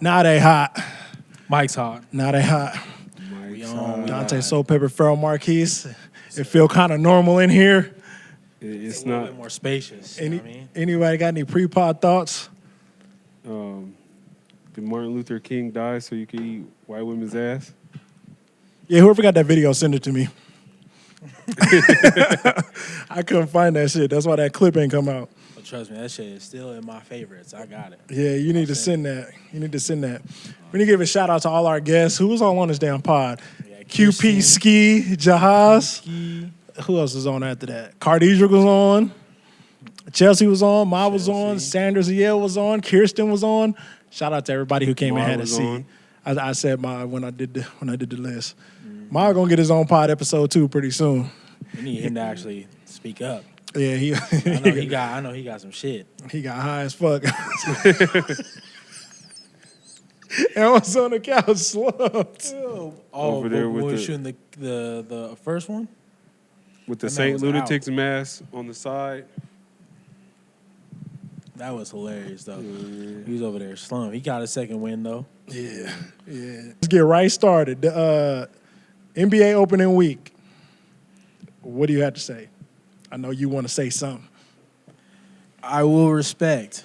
Now they hot. Mike's hot. Now they hot. on. Dante Soul Pepper Farrell Marquise. It feel kind of normal in here. It's a little not. bit more spacious. You know what I mean? Anybody got any pre-pod thoughts? Did Martin Luther King die so you could eat white women's ass? Yeah, whoever got that video, send it to me. I couldn't find that shit. That's why that clip ain't come out. But trust me, that shit is still in my favorites. I got it. Yeah, you need to send that. We need to give a shout out to all our guests. Who was on this damn pod? Yeah, QP Ski, Jahaz. Who else was on after that? Cardedric was on. Chelsea was on. Ma was on. Sanders Yale was on. Kirsten was on. Shout out to everybody who came and had a seat. I said Ma when I did the list. Ma gonna get his own pod episode too pretty soon. We need him to actually speak up. Yeah, I know he got some shit. He got high as fuck. And I was on the couch slumped. Over there with we were the- shooting the first one. With the That man Saint was Lunatics mask on the side. That was hilarious though. He was over there slumped. He got a second win though. Yeah. Let's get right started. The NBA opening week. What do you have to say? I know you want to say something. I will respect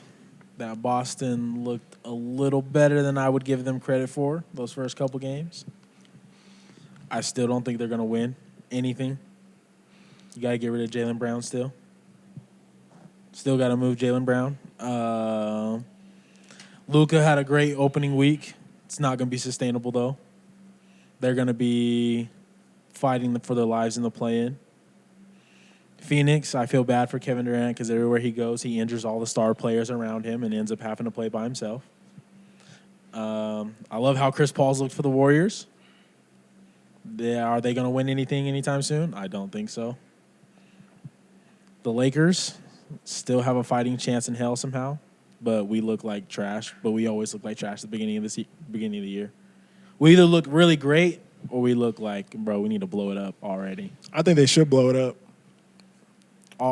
that Boston looked a little better than I would give them credit for those first couple games. I still don't think they're going to win anything. You got to get rid of Jaylen Brown still. Still got to move Jaylen Brown. Luka had a great opening week. It's not going to be sustainable, though. They're going to be fighting for their lives in the play-in. Phoenix, I feel bad for Kevin Durant because everywhere he goes, he injures all the star players around him and ends up having to play by himself. I love how Chris Paul's looked for the Warriors. Are they going to win anything anytime soon? I don't think so. The Lakers still have a fighting chance in hell somehow, but we look like trash. But we always look like trash at the beginning of the year. We either look really great or we look like, bro, we need to blow it up already. I think they should blow it up.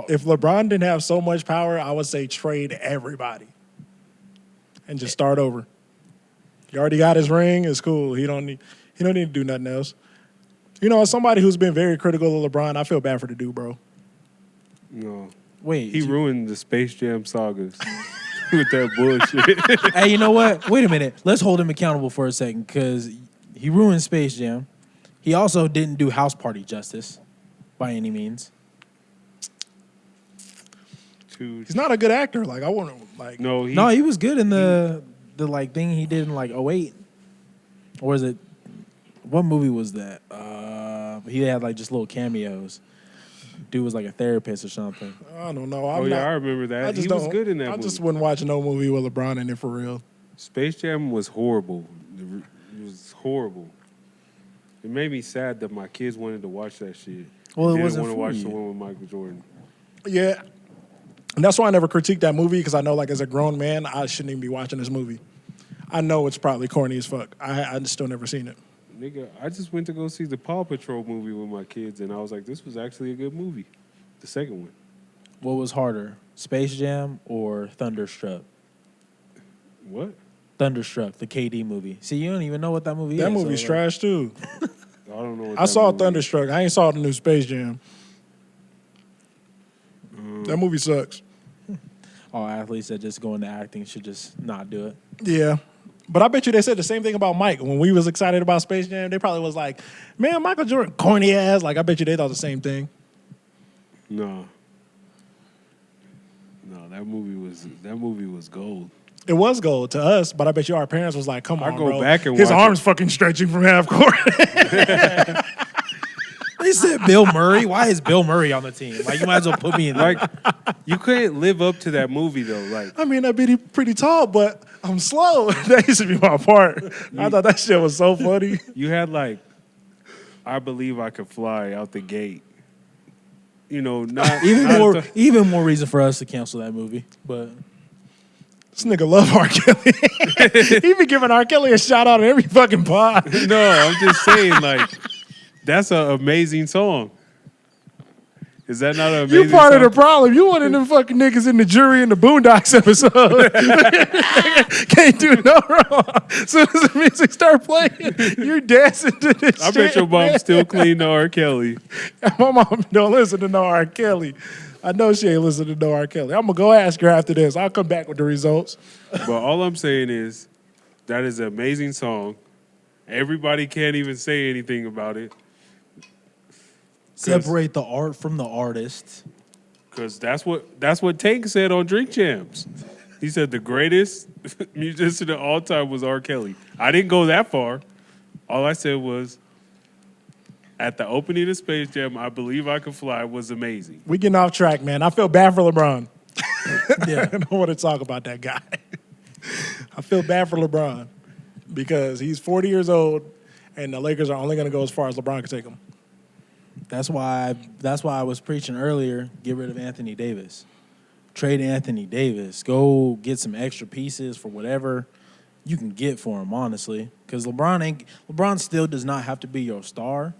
If LeBron didn't have so much power, I would say trade everybody and just start over. He already got his ring. It's cool. He don't need to do nothing else. You know, as somebody who's been very critical of LeBron, I feel bad for the dude, bro. No. Wait. He ruined the Space Jam sagas with that bullshit. Hey, you know what? Wait a minute. Let's hold him accountable for a second because he ruined Space Jam. He also didn't do House Party justice by any means. He's not a good actor. Like I want to like. No, he was good in the like thing he did in like 2008. Or was it? What movie was that? He had like just little cameos. Dude was like a therapist or something. I don't know. I remember that. He was good in that movie. I just wouldn't watch no movie with LeBron in it for real. Space Jam was horrible. It was horrible. It made me sad that my kids wanted to watch that shit. Well, they it wasn't didn't want to watch for the you. one with Michael Jordan. Yeah. And that's why I never critiqued that movie because I know, like, as a grown man, I shouldn't even be watching this movie. I know it's probably corny as fuck. I just still never seen it. Nigga, I just went to go see the Paw Patrol movie with my kids, and I was like, this was actually a good movie. The second one. What was harder, Space Jam or Thunderstruck? What? Thunderstruck, the KD movie. See, you don't even know what that movie is. That movie's trash, too. I don't know what I saw movie is. Thunderstruck. I ain't saw the new Space Jam. That movie sucks. All athletes that just go into acting should just not do it. Yeah. But I bet you they said the same thing about Mike. When we was excited about Space Jam, they probably was like, man, Michael Jordan, corny ass. Like, I bet you they thought the same thing. No, that movie was gold. It was gold to us, but I bet you our parents was like, come on, go bro. back and his watch arm's it. fucking stretching from half court. They said Bill Murray. Why is Bill Murray on the team? Like, you might as well put me in there. Like, you couldn't live up to that movie though. Like, I mean, I'd pretty tall, but I'm slow. That used to be my part. I thought that shit was so funny. you had like, I Believe I Could Fly out the gate. You know, not even more reason for us to cancel that movie. But This nigga love R. Kelly. He be giving R. Kelly a shout out in every fucking pod. No, I'm just saying, like, that's an amazing song. Is that not an You amazing part of the song? problem. You one of them fucking niggas in the jury in the Boondocks episode. Can't do no wrong. As soon as the music start playing, you dancing to this I shit. bet your mom man. still clean to R. Kelly. My mom don't listen to no R. Kelly. I know she ain't listening to no R. Kelly. I'm going to go ask her after this. I'll come back with the results. But all I'm saying is that is an amazing song. Everybody can't even say anything about it. Separate the art from the artist. Because that's what Tank said on Drink Champs. He said the greatest musician of all time was R. Kelly. I didn't go that far. All I said was, at the opening of Space Jam, I Believe I Can Fly was amazing. We getting off track, man. I feel bad for LeBron. Yeah. I don't want to talk about that guy. I feel bad for LeBron because he's 40 years old and the Lakers are only going to go as far as LeBron can take them. That's why I was preaching earlier, get rid of Anthony Davis. Trade Anthony Davis. Go get some extra pieces for whatever you can get for him, honestly. Because LeBron still does not have to be your star,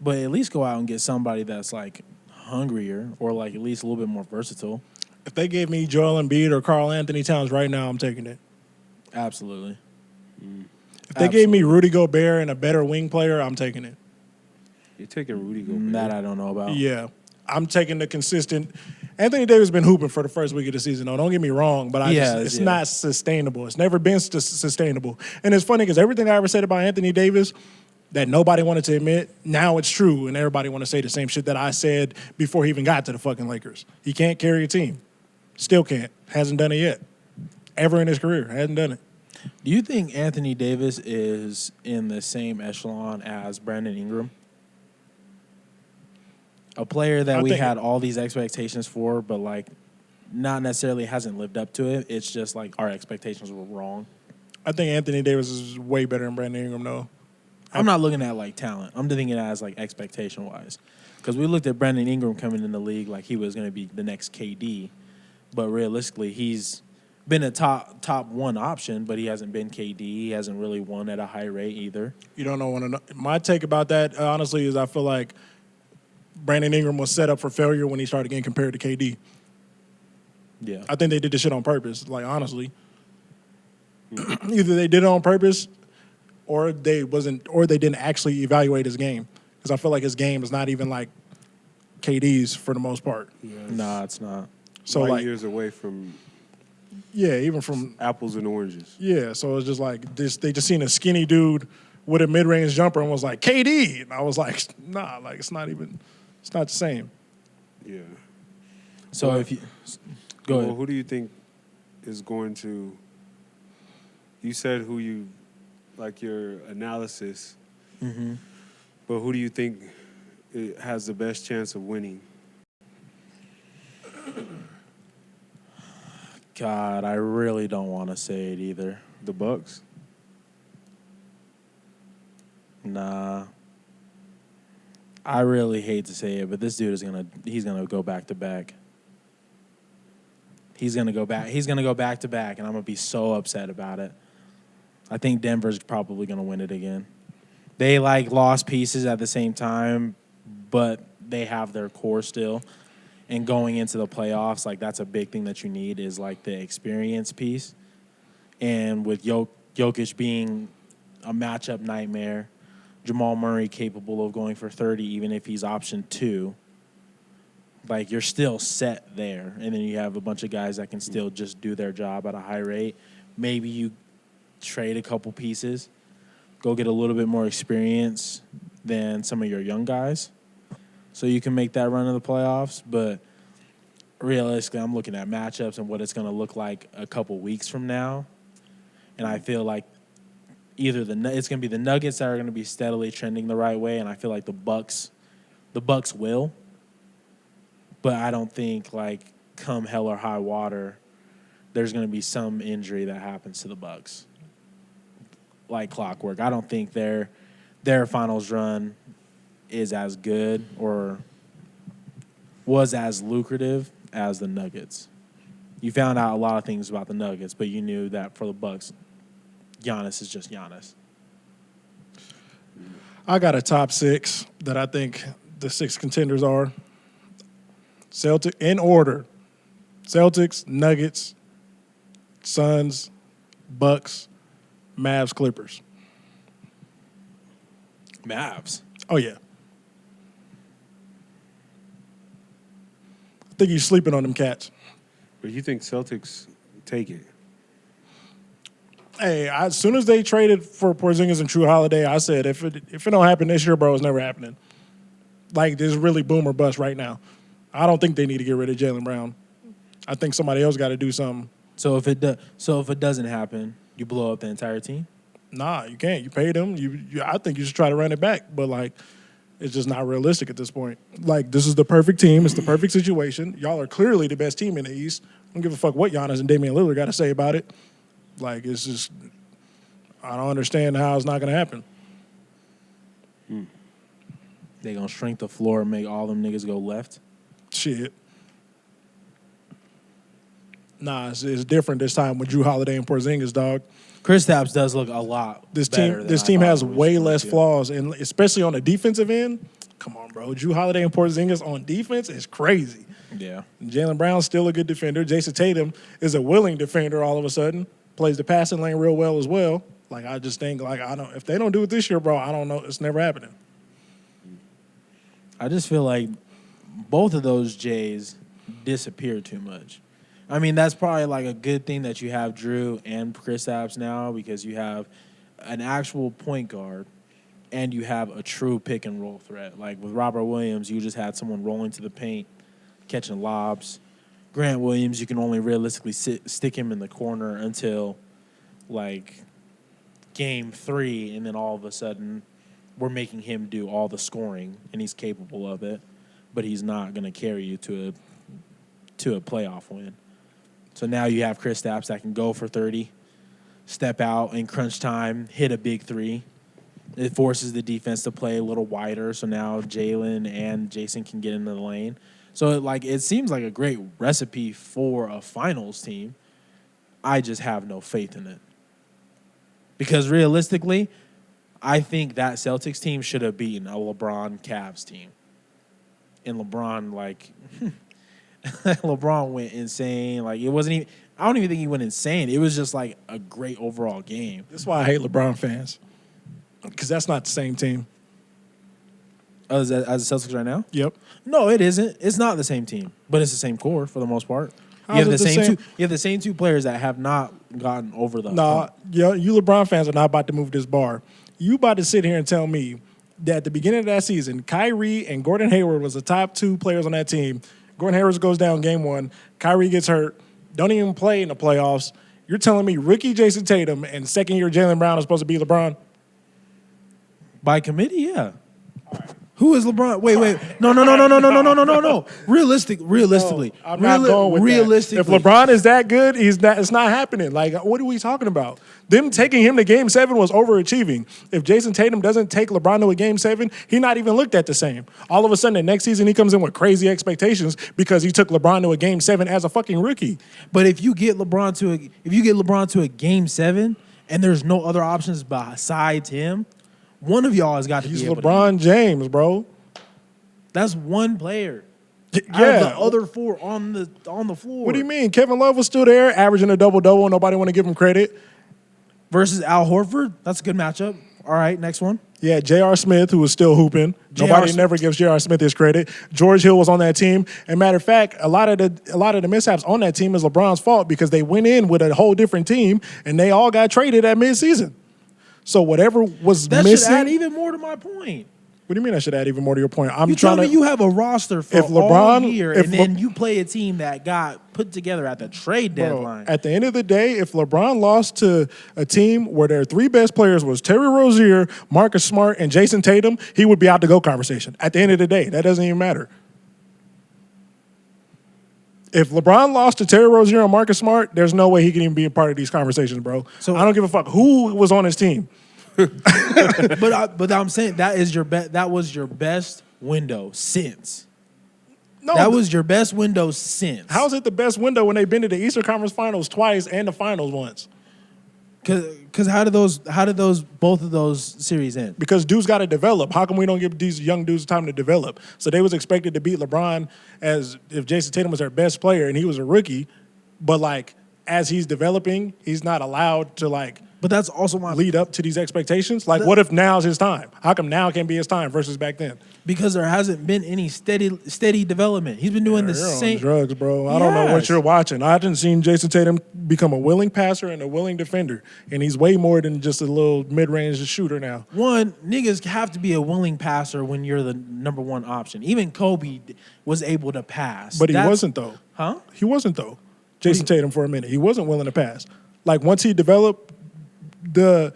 but at least go out and get somebody that's like hungrier or like at least a little bit more versatile. If they gave me Joel Embiid or Karl Anthony Towns right now, I'm taking it. Absolutely. If they gave me Rudy Gobert and a better wing player, I'm taking it. You're taking Rudy Gobert. That I don't know about. Yeah. I'm taking the consistent. Anthony Davis has been hooping for the first week of the season. No, don't get me wrong, but it's not sustainable. It's never been sustainable. And it's funny because everything I ever said about Anthony Davis that nobody wanted to admit, now it's true, and everybody want to say the same shit that I said before he even got to the fucking Lakers. He can't carry a team. Still can't. Hasn't done it yet. Ever in his career. Hasn't done it. Do you think Anthony Davis is in the same echelon as Brandon Ingram? A player that we had all these expectations for, but like not necessarily hasn't lived up to it. It's just like our expectations were wrong. I think Anthony Davis is way better than Brandon Ingram, though. I'm not looking at like talent. I'm thinking as like expectation wise, because we looked at Brandon Ingram coming in the league like he was going to be the next KD, but realistically he's been a top one option, but he hasn't been KD. He hasn't really won at a high rate either. You don't know. My take about that, honestly, is I feel like Brandon Ingram was set up for failure when he started getting compared to KD. Yeah, I think they did this shit on purpose. Like honestly, either they did it on purpose, or they didn't actually evaluate his game. Because I feel like his game is not even like KD's for the most part. Yes. Nah, it's not. So Light like, years away from even from apples and oranges. Yeah, so it's just like this. They just seen a skinny dude with a mid-range jumper and was like KD, and I was like, nah, like it's not the same. Yeah. So Well, if you go ahead. Who do you think is going to? You said who you like your analysis, Mm-hmm. but who do you think has the best chance of winning? God, I really don't want to say it either. The Bucks. Nah. I really hate to say it, but this dude he's gonna go back to back. He's gonna go back to back, and I'm gonna be so upset about it. I think Denver's probably gonna win it again. They like lost pieces at the same time, but they have their core still. And going into the playoffs, like that's a big thing that you need is like the experience piece. And with Jokic being a matchup nightmare, Jamal Murray capable of going for 30 even if he's option 2, like you're still set there. And then you have a bunch of guys that can still just do their job at a high rate. Maybe you trade a couple pieces, go get a little bit more experience than some of your young guys, so you can make that run in the playoffs. But realistically, I'm looking at matchups and what it's going to look like a couple weeks from now. And I feel like either it's going to be the Nuggets that are going to be steadily trending the right way, and I feel like the Bucks will. But I don't think, like, come hell or high water, there's going to be some injury that happens to the Bucks. Like clockwork. I don't think their finals run is as good or was as lucrative as the Nuggets. You found out a lot of things about the Nuggets, but you knew that for the Bucks, Giannis is just Giannis. I got a top 6 that I think the 6 contenders are. Celtic in order. Celtics, Nuggets, Suns, Bucks, Mavs, Clippers. Mavs. Oh, yeah. I think you're sleeping on them cats. But you think Celtics take it? Hey, as soon as they traded for Porzingis and True Holiday, I said, if it don't happen this year, bro, it's never happening. Like, this is really boom or bust right now. I don't think they need to get rid of Jaylen Brown. I think somebody else got to do something. So if it doesn't happen, you blow up the entire team? Nah, you can't. You paid him. I think you should try to run it back, but like, it's just not realistic at this point. Like, this is the perfect team. It's the perfect situation. Y'all are clearly the best team in the East. I don't give a fuck what Giannis and Damian Lillard got to say about it. Like, it's just, I don't understand how it's not going to happen. They gonna shrink the floor and make all them niggas go left? Shit. Nah, it's different this time with Drew Holiday and Porzingis, dog. Kristaps does look a lot This better team than I has thought it was way going less to. flaws, and especially on the defensive end. Come on, bro. Drew Holiday and Porzingis on defense is crazy. Yeah. Jaylen Brown's still a good defender. Jason Tatum is a willing defender all of a sudden. Plays the passing lane real well as well. Like, I just think, like, if they don't do it this year, bro, I don't know. It's never happening. I just feel like both of those Jays disappear too much. I mean, that's probably like a good thing that you have Drew and Kristaps now, because you have an actual point guard and you have a true pick and roll threat. Like with Robert Williams, you just had someone rolling to the paint, catching lobs. Grant Williams, you can only realistically stick him in the corner until like game 3, and then all of a sudden we're making him do all the scoring, and he's capable of it, but he's not going to carry you to a playoff win. So now you have Kristaps that can go for 30, step out in crunch time, hit a big 3. It forces the defense to play a little wider, so now Jalen and Jason can get into the lane. So it seems like a great recipe for a finals team. I just have no faith in it. Because realistically, I think that Celtics team should have beaten a LeBron Cavs team. And LeBron, LeBron went insane. Like, it wasn't even, I don't even think he went insane. It was just like a great overall game. That's why I hate LeBron fans. Because that's not the same team. As the Celtics right now? Yep. No, it isn't. It's not the same team, but it's the same core for the most part. You How's have it the the same same? two. You have the same two players that have not gotten over the Nah, hump. you LeBron fans are not about to move this bar. You about to sit here and tell me that at the beginning of that season, Kyrie and Gordon Hayward was the top 2 players on that team. Gordon Hayward goes down game 1. Kyrie gets hurt. Don't even play in the playoffs. You're telling me rookie Jason Tatum and second-year Jaylen Brown is supposed to be LeBron? By committee, yeah. Who is LeBron? Wait. No. Realistically. I'm not going with realistically. that. If LeBron is that good, it's not happening. Like, what are we talking about? Them taking him to Game 7 was overachieving. If Jason Tatum doesn't take LeBron to a Game 7, he not even looked at the same. All of a sudden, the next season, he comes in with crazy expectations because he took LeBron to a Game 7 as a fucking rookie. But if you get LeBron to a Game 7 and there's no other options besides him, one of y'all has got to He's be able to. LeBron James, bro. That's one player. Yeah. Out of the other 4 on the floor. What do you mean? Kevin Love was still there, averaging a double-double. Nobody want to give him credit. Versus Al Horford. That's a good matchup. All right, next one. Yeah, J.R. Smith, who was still hooping. Nobody never gives J.R. Smith his credit. George Hill was on that team. And matter of fact, a lot of the mishaps on that team is LeBron's fault because they went in with a whole different team and they all got traded at midseason. So whatever was That missing. should add even more to my point. What do you mean I should add even more to your point? I'm You trying tell me to. you have a roster for if all LeBron- year, if and then you play a team that got put together at the trade Bro, deadline. at the end of the day, if LeBron lost to a team where their 3 best players was Terry Rozier, Marcus Smart, and Jason Tatum, he would be out to go conversation. At the end of the day, that doesn't even matter. If LeBron lost to Terry Rozier and Marcus Smart, there's no way he can even be a part of these conversations, bro. So- I don't give a fuck who was on his team. but I'm saying that was your best window since. No, That was your best window since. How is it the best window when they've been to the Eastern Conference Finals twice and the Finals once? Because how did both of those series end? Because dudes got to develop. How come we don't give these young dudes time to develop? So they was expected to beat LeBron as if Jason Tatum was their best player and he was a rookie, but like as he's developing, he's not allowed to like. But that's also my lead up to these expectations. Like, what if now's his time? How come now can't be his time versus back then? Because there hasn't been any steady development. He's been doing the You're same on drugs, bro. I don't know what you're watching. I haven't seen Jason Tatum become a willing passer and a willing defender, and he's way more than just a little mid-range shooter now. One, niggas have to be a willing passer when you're the number one option. Even Kobe was able to pass. But he wasn't, though. Huh? He wasn't, though. Jason Tatum for a minute. He wasn't willing to pass. Like, once he developed, the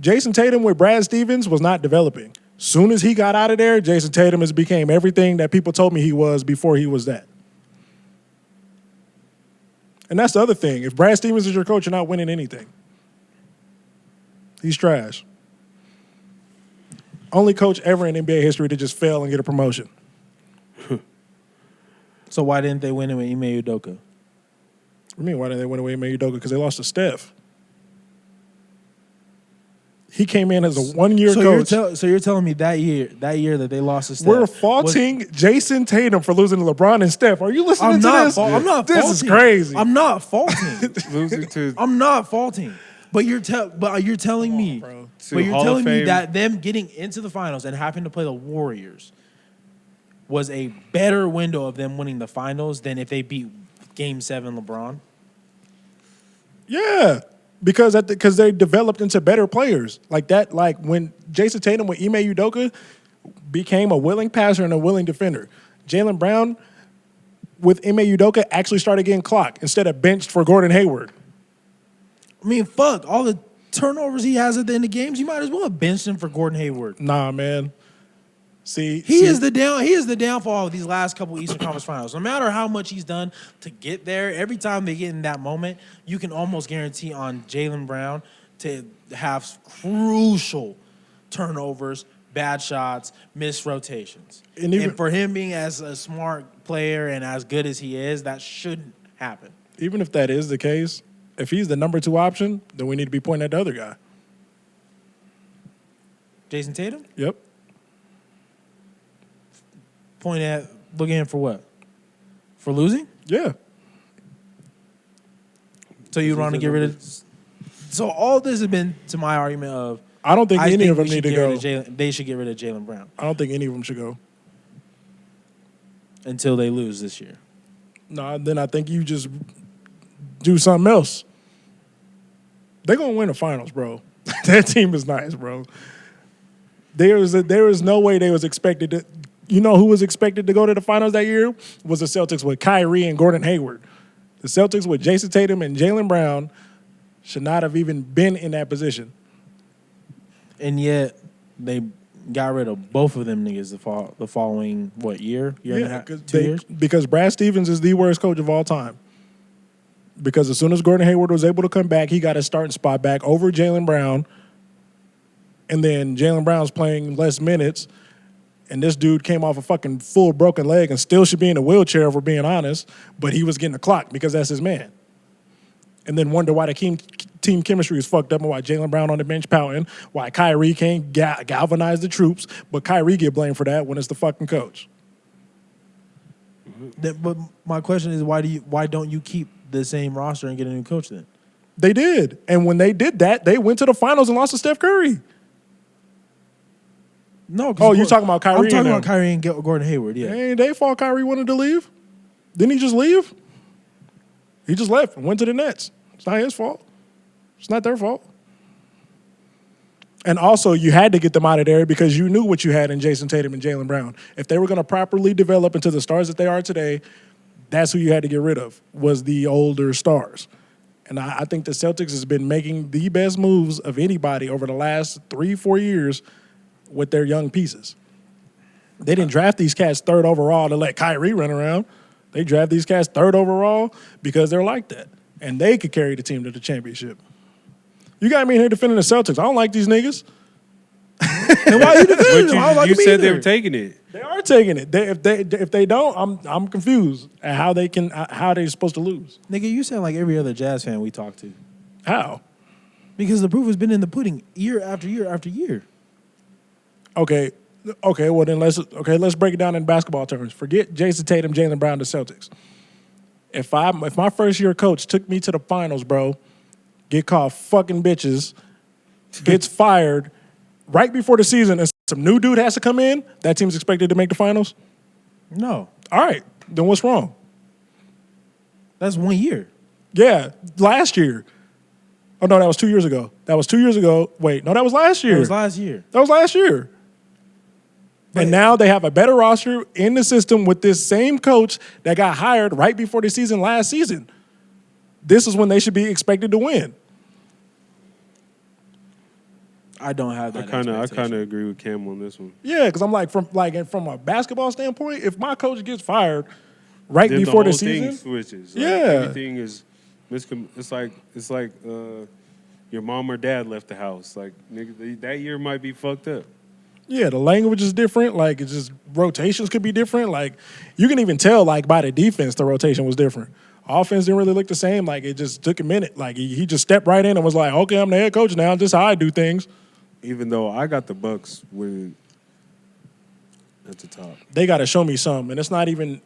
Jason Tatum with Brad Stevens was not developing. Soon as he got out of there, Jason Tatum has became everything that people told me he was before he was that. And that's the other thing. If Brad Stevens is your coach, you're not winning anything. He's trash. Only coach ever in NBA history to just fail and get a promotion. So why didn't they win it with Ime Udoka? What do you mean, why didn't they win away Ime Udoka? Because they lost to Steph. He came in as a one-year coach. So you're telling me that year that they lost to Steph. We're faulting Jason Tatum for losing to LeBron and Steph. Are you listening to this? I'm not this faulting. Is crazy. I'm not faulting. Losing to I'm not faulting. But you're telling me that them getting into the finals and having to play the Warriors was a better window of them winning the finals than if they beat Game 7 LeBron? Yeah. Because they developed into better players. Like that, like when Jason Tatum with Ime Udoka became a willing passer and a willing defender. Jaylen Brown with Ime Udoka actually started getting clocked instead of benched for Gordon Hayward. I mean, fuck, all the turnovers he has at the end of games, you might as well have benched him for Gordon Hayward. Nah, man. He is the downfall of these last couple Eastern Conference Finals. No matter how much he's done to get there, every time they get in that moment, you can almost guarantee on Jaylen Brown to have crucial turnovers, bad shots, missed rotations. And for him being as a smart player and as good as he is, that shouldn't happen. Even if that is the case, if he's the number 2 option, then we need to be pointing at the other guy. Jason Tatum? Yep. Looking in for what? For losing? Yeah. So you want to get rid of... So all this has been to my argument of... I don't think any of them need to go. They should get rid of Jaylen Brown. I don't think any of them should go. Until they lose this year. No, then I think you just do something else. They're going to win the finals, bro. That team is nice, bro. There is no way they was expected to... You know who was expected to go to the finals that year? Was the Celtics with Kyrie and Gordon Hayward. The Celtics with Jason Tatum and Jaylen Brown should not have even been in that position. And yet, they got rid of both of them niggas the following, year and a half, 2 years? Because Brad Stevens is the worst coach of all time. Because as soon as Gordon Hayward was able to come back, he got his starting spot back over Jaylen Brown. And then Jaylen Brown's playing less minutes. And this dude came off a fucking full broken leg and still should be in a wheelchair, if we're being honest. But he was getting a clock because that's his man. And then wonder why the team chemistry is fucked up and why Jaylen Brown on the bench pouting, why Kyrie can't galvanize the troops, but Kyrie get blamed for that when it's the fucking coach. But my question is, why don't you keep the same roster and get a new coach then? They did. And when they did that, they went to the finals and lost to Steph Curry. No. You're talking about Kyrie? I'm talking about Kyrie and Gordon Hayward, yeah. Ain't they fault Kyrie wanted to leave? Didn't he just leave? He just left and went to the Nets. It's not his fault. It's not their fault. And also, you had to get them out of there because you knew what you had in Jason Tatum and Jaylen Brown. If they were going to properly develop into the stars that they are today, that's who you had to get rid of, was the older stars. And I think the Celtics has been making the best moves of anybody over the last 3-4 years with their young pieces. They didn't draft these cats 3rd overall to let Kyrie run around. They draft these cats 3rd overall because they're like that. And they could carry the team to the championship. You got me in here defending the Celtics. I don't like these niggas. And why are you defending them? I don't like you them said either. they were taking it. They are taking it. If they don't, I'm confused at how they're supposed to lose. Nigga, you sound like every other Jazz fan we talk to. How? Because the proof has been in the pudding year after year after year. Okay. Well then let's break it down in basketball terms. Forget Jason Tatum, Jaylen Brown, the Celtics. If my first year coach took me to the finals, bro, get called fucking bitches, gets fired right before the season, and some new dude has to come in, that team's expected to make the finals? No. All right. Then what's wrong? That's 1 year. Yeah, last year. Oh, no, that was 2 years ago. That was 2 years ago. Wait, no, that was last year. That was last year. That was last year. But and now they have a better roster in the system with this same coach that got hired right before the season last season. This is when they should be expected to win. I don't have that. I kind of agree with Cam on this one. Yeah, because I'm like from a basketball standpoint, if my coach gets fired right Then before the the whole thing season, switches. Like, yeah, everything is it's like your mom or dad left the house. Like nigga, that year might be fucked up. yeah, the language is different. Like it's just rotations could be different. Like you can even tell like by the defense the rotation was different. Offense didn't really look the same. Like it just took a minute. Like he just stepped right in and was like, okay, I'm the head coach now. This is how I do things. Even though I got the Bucks winning at the top. They got to show me something. And it's not even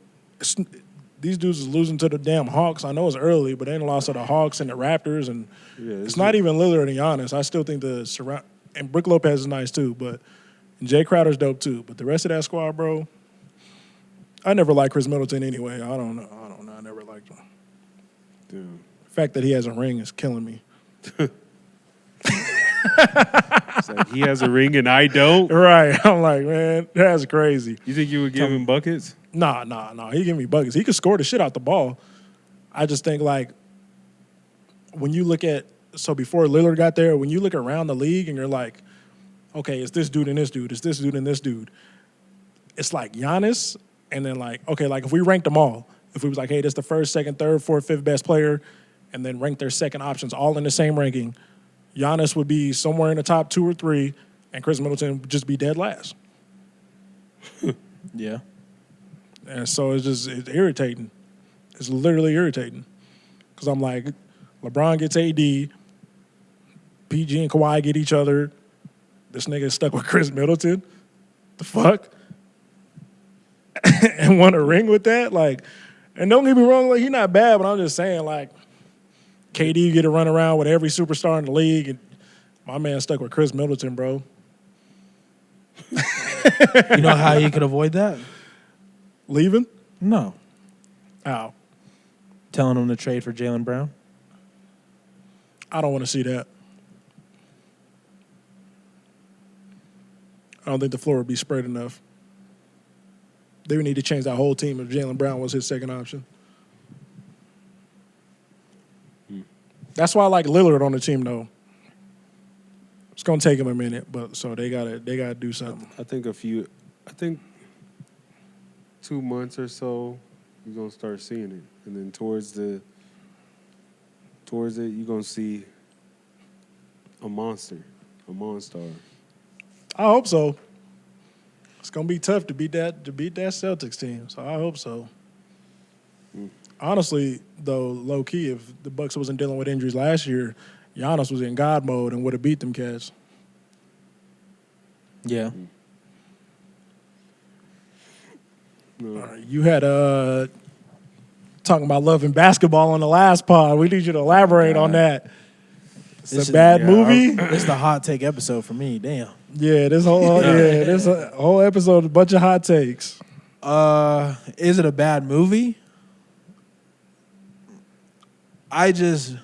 these dudes is losing to the damn Hawks. I know it's early, but they done lost to the Hawks and the Raptors. And it's not even Lillard and Giannis. I still think the surround – and Brook Lopez is nice too. But Jay Crowder's dope too. But the rest of that squad, bro, I never liked Chris Middleton anyway. I don't know. I never liked him. Dude. The fact that he has a ring is killing me. It's like he has a ring and I don't. Right. I'm like, man, that's crazy. You think you would give him buckets? Nah. He give me buckets. He could score the shit out the ball. I just think like when you look at before Lillard got there, when you look around the league and you're like, okay, it's this dude and this dude, it's this dude and this dude. It's like Giannis, and then like, okay, like if we ranked them all, if we was like, hey, this is the first, second, third, fourth, fifth best player, and then rank their second options all in the same ranking, Giannis would be somewhere in the top 2 or 3, and Chris Middleton would just be dead last. Yeah. And so it's irritating. It's literally irritating. Because I'm like, LeBron gets AD, PG and Kawhi get each other. This nigga is stuck with Chris Middleton. The fuck? And won a ring with that? Like, and don't get me wrong, like, he's not bad, but I'm just saying, like, KD get to run around with every superstar in the league, and my man stuck with Chris Middleton, bro. You know how he could avoid that? Leaving? No. How? Telling him to trade for Jaylen Brown? I don't want to see that. I don't think the floor would be spread enough. They would need to change that whole team if Jaylen Brown was his second option. That's why I like Lillard on the team, though. It's gonna take him a minute, but so they gotta do something. I think 2 months or so, you're gonna start seeing it, and then towards it, you're gonna see a monster. I hope so. It's gonna be tough to beat that Celtics team, so I hope so. Honestly, though, low key, if the Bucks wasn't dealing with injuries last year, Giannis was in God mode and would have beat them cats. Yeah. No. You had talking about loving basketball on the last pod. We need you to elaborate on that. It's a bad movie. It's the hot take episode for me. Damn. Yeah, this whole episode, a bunch of hot takes. Is it a bad movie? If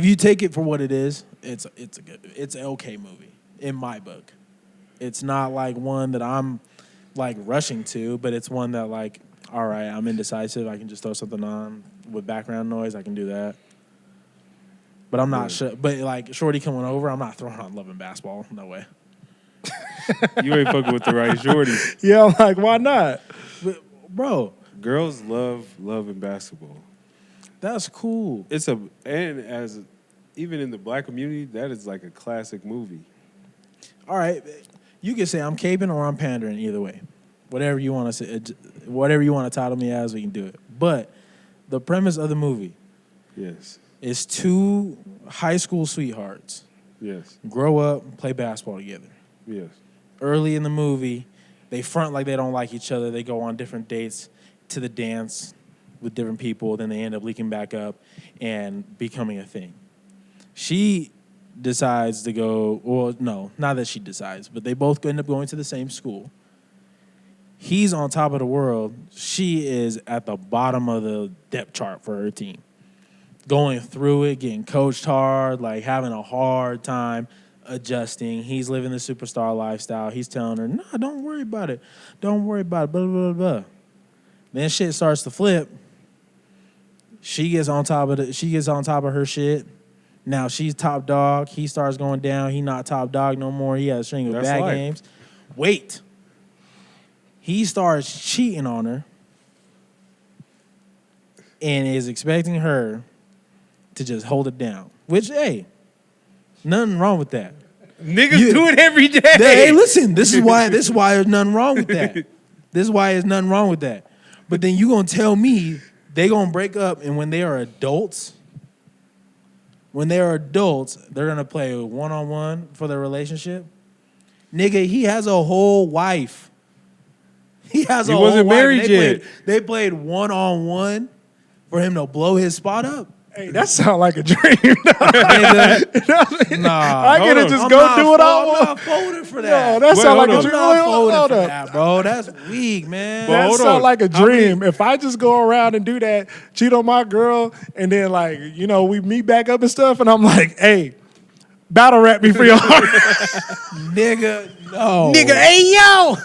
you take it for what it is, it's an okay movie in my book. It's not like one that I'm like rushing to, but it's one that like, all right, I'm indecisive. I can just throw something on with background noise. I can do that. But I'm not sure. But like Shorty coming over, I'm not throwing on Love and Basketball. No way. You ain't fucking with the right shorty. Yeah, I'm like, why not? But, bro, Girls love and basketball. that's cool. Even in the black community, that is like a classic movie. All right, you can say I'm caping or I'm pandering. Either way, whatever you want to say, whatever you want to title me as, we can do it. But the premise of the movie, Yes. is two high school sweethearts Yes. grow up, play basketball together. Yes. Early in the movie, they front like they don't like each other. They go on different dates to the dance with different people. Then they end up leaking back up and becoming a thing. She decides to go, well, no, not that she decides, but they both end up going to the same school. He's on top of the world. She is at the bottom of the depth chart for her team. Going through it, getting coached hard, like having a hard time adjusting. He's living the superstar lifestyle. He's telling her, no, don't worry about it. Don't worry about it, blah, blah, blah, blah. Then shit starts to flip. She gets on top of her shit. Now she's top dog. He starts going down. He not top dog no more. He has a string of That's bad life. games. Wait. He starts cheating on her and is expecting her to just hold it down. Which, hey, nothing wrong with that. Niggas do it every day. Hey, listen, this is why there's nothing wrong with that. This is why there's nothing wrong with that. But then you gonna tell me they gonna break up, and when they are adults, they're gonna play one-on-one for their relationship? Nigga, he has a whole wife. He wasn't married yet. They played one-on-one for him to blow his spot up. Hey, that sound like a dream. Nigga, nah. I get to just go do what I want. I'm not folding for that. No, that sound like a hold dream. I'm not folding Hold for up. that, bro. That's weak, man. But That hold sound on. like a How many- dream. If I just go around and do that, cheat on my girl, and then like, you know, we meet back up and stuff, and I'm like, hey, battle rap me for your heart. Nigga, no. Nigga, hey yo.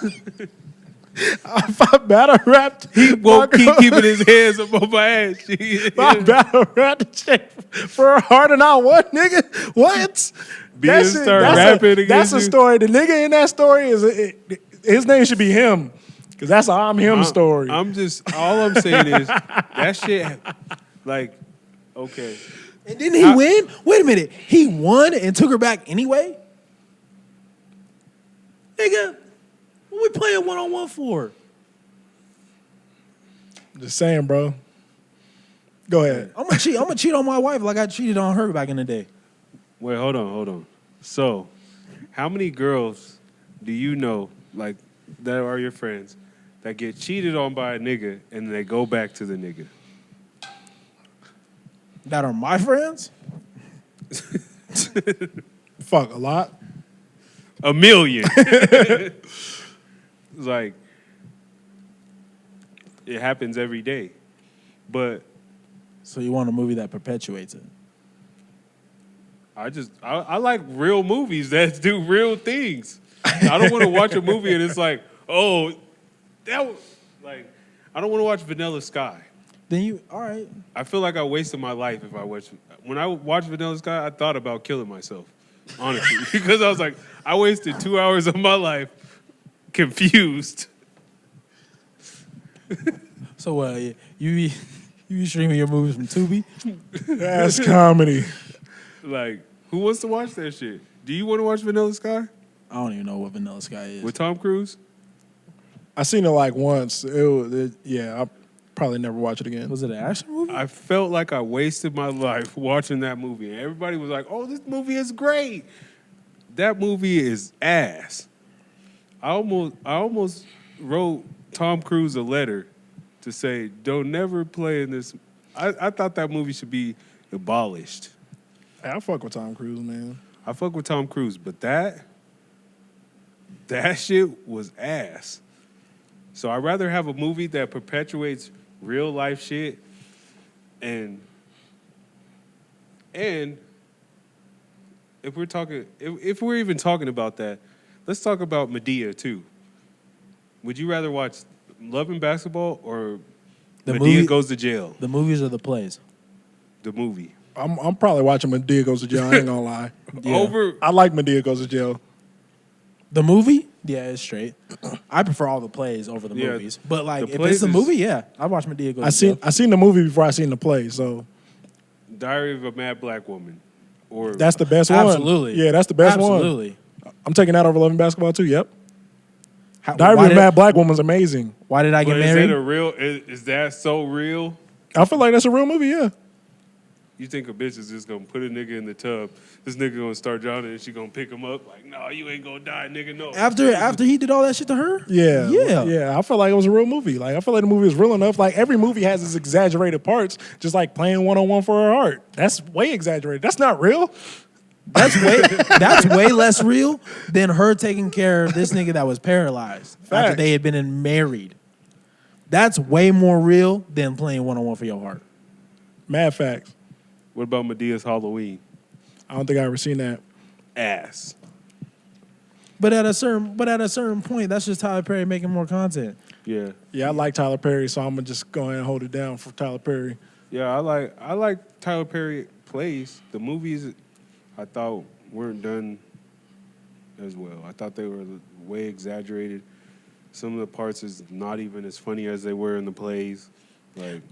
If I battle rapped, He won't keep keeping his hands up on my ass. if I battle rapped the chick for her heart and I won, nigga. What? Being start rapping against That's a you. story. The nigga in that story his name should be him, because that's a I'm him story. I'm just, all I'm saying is that shit, like, okay. And didn't he win? Wait a minute. He won and took her back anyway? Nigga, what we playing one-on-one for? Just saying, bro. Go ahead. I'm gonna cheat on my wife like I cheated on her back in the day. Wait, hold on. So, how many girls do you know, like, that are your friends, that get cheated on by a nigga and they go back to the nigga? That are my friends? Fuck, a lot. A million. It's like, it happens every day. But So you want a movie that perpetuates it? I like real movies that do real things. I don't want to watch a movie and it's like, oh, that was, like, I don't want to watch Vanilla Sky. Then you, all right. I feel like I wasted my life if I watched. When I watched Vanilla Sky, I thought about killing myself, honestly, because I was like, I wasted 2 hours of my life confused. So you be streaming your movies from Tubi? That's comedy. Like, who wants to watch that shit? Do you want to watch Vanilla Sky I don't even know what Vanilla Sky is. with Tom Cruise? I seen it like once. Yeah, I probably never watch it again. Was it an action movie? I felt like I wasted my life watching that movie, and everybody was like, "Oh, this movie is great." That movie is ass. I almost wrote Tom Cruise a letter to say, "Don't never play in this." I thought that movie should be abolished. Hey, I fuck with Tom Cruise, man. I fuck with Tom Cruise, but that shit was ass. So I'd rather have a movie that perpetuates real life shit and if we're even talking about that, let's talk about Madea too. Would you rather watch Love and Basketball or The Madea movie- Goes to Jail? The movies or the plays? The movie. I'm probably watching Madea Goes to Jail. I ain't gonna lie. Yeah. Over I like Madea Goes to Jail. The movie? Yeah, it's straight. I prefer all the plays over the Yeah, movies. But like, the if plays it's a is- movie, yeah, I watch Madea Go to I Jail. seen the movie before I seen the play, so Diary of a Mad Black Woman. Or that's the best one. Absolutely. Yeah, that's the best one. Absolutely. I'm taking that over Love and Basketball too. Yep. How- Diary why of a did- Mad Black Woman's amazing. Why did I get but is married? it a real is that so real? I feel like that's a real movie. Yeah. You think a bitch is just gonna put a nigga in the tub? This nigga gonna start drowning and she gonna pick him up? Like, no, you ain't gonna die, nigga. No. After he did all that shit to her? Yeah, Yeah. yeah. I feel like it was a real movie. Like I feel like the movie was real enough. Like every movie has its exaggerated parts, just like playing 1-on-1 for her heart. That's way exaggerated. That's not real. That's way less real than her taking care of this nigga that was paralyzed after Facts. they had been married. That's way more real than playing 1-on-1 for your heart. Mad facts. What about Medea's Halloween? I don't think I ever seen that. Ass. But at a certain point, that's just Tyler Perry making more content. Yeah. Yeah, I like Tyler Perry, so I'm gonna just go ahead and hold it down for Tyler Perry. Yeah, I like Tyler Perry plays. The movies I thought weren't done as well. I thought they were way exaggerated. Some of the parts is not even as funny as they were in the plays. Like,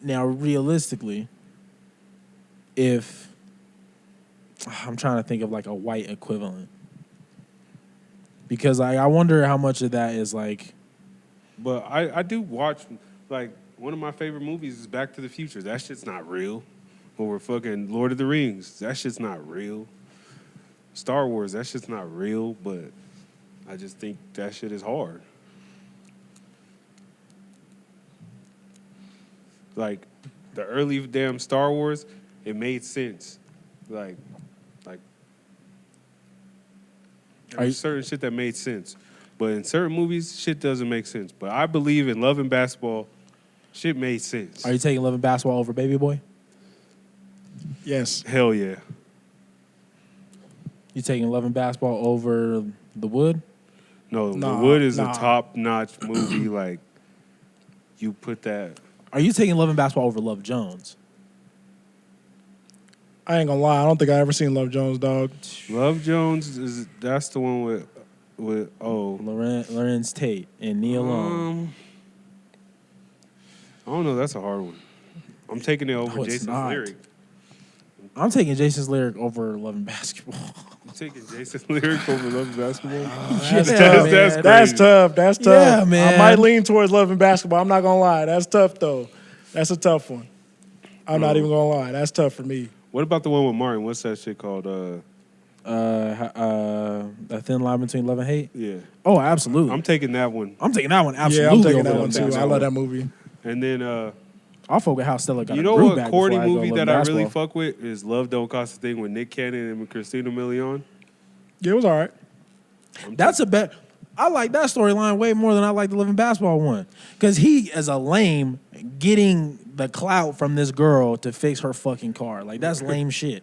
Now, realistically, if I'm trying to think of like a white equivalent, because I wonder how much of that is like. but I do watch, like, one of my favorite movies is Back to the Future. That shit's not real. Or fucking Lord of the Rings. That shit's not real. Star Wars, that shit's not real, but I just think that shit is hard. Like, the early damn Star Wars, it made sense. Like there's certain shit that made sense. But in certain movies, shit doesn't make sense. But I believe in Love and Basketball, shit made sense. Are you taking Love and Basketball over Baby Boy? Yes. Hell yeah. You taking Love and Basketball over The Wood? No, Nah, The Wood is nah. a top-notch movie. Like, you put that... Are you taking Love and Basketball over Love Jones? I ain't gonna lie. I don't think I ever seen Love Jones, dog. Love Jones, that's the one with Lorenz Tate and Nia Long. I don't know. That's a hard one. I'm taking it over No, it's Jason's not. Lyric. I'm taking Jason's Lyric over Love and Basketball. I'm taking Jason's Lyric over Love and Basketball. That's Yeah, tough. man. That's That's crazy. tough. That's tough. Yeah, man. I might lean towards Love and Basketball. I'm not gonna lie. That's tough though. That's a tough one. I'm not even gonna lie. That's tough for me. What about the one with Martin? What's that shit called? A Thin Line Between Love and Hate. Yeah. Oh, absolutely. I'm taking that one. I'm taking that one absolutely. Yeah, I'm taking over that Love one and too. I Basketball. love that movie. And then, I'll forget how Stella got you a know groove what back corny before I go movie Love that and I really Basketball. fuck with is Love Don't Cost a Thing with Nick Cannon and Christina Milian. Yeah, it was all right. That's a bet. I like that storyline way more than I like the Love and Basketball one. Because he, as a lame, getting the clout from this girl to fix her fucking car. Like, that's lame shit.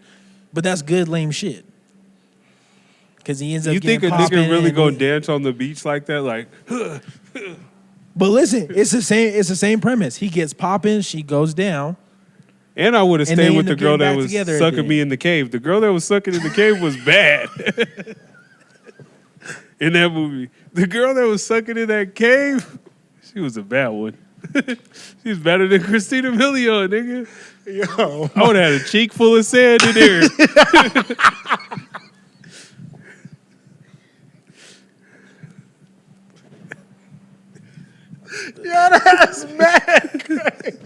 But that's good lame shit. Because he ends up You think getting a nigga poppin' really and gonna he- dance on the beach like that? Like, But listen, it's the same premise. He gets popping, she goes down. and I would have And stayed they with end the up girl getting that back was together at the sucking end. me in the cave. The girl that was sucking in the cave was bad in that movie. The girl that was sucking in that cave, she was a bad one. She was better than Christina Milian, nigga. Yo, I would have had a cheek full of sand in there. that's mad crazy.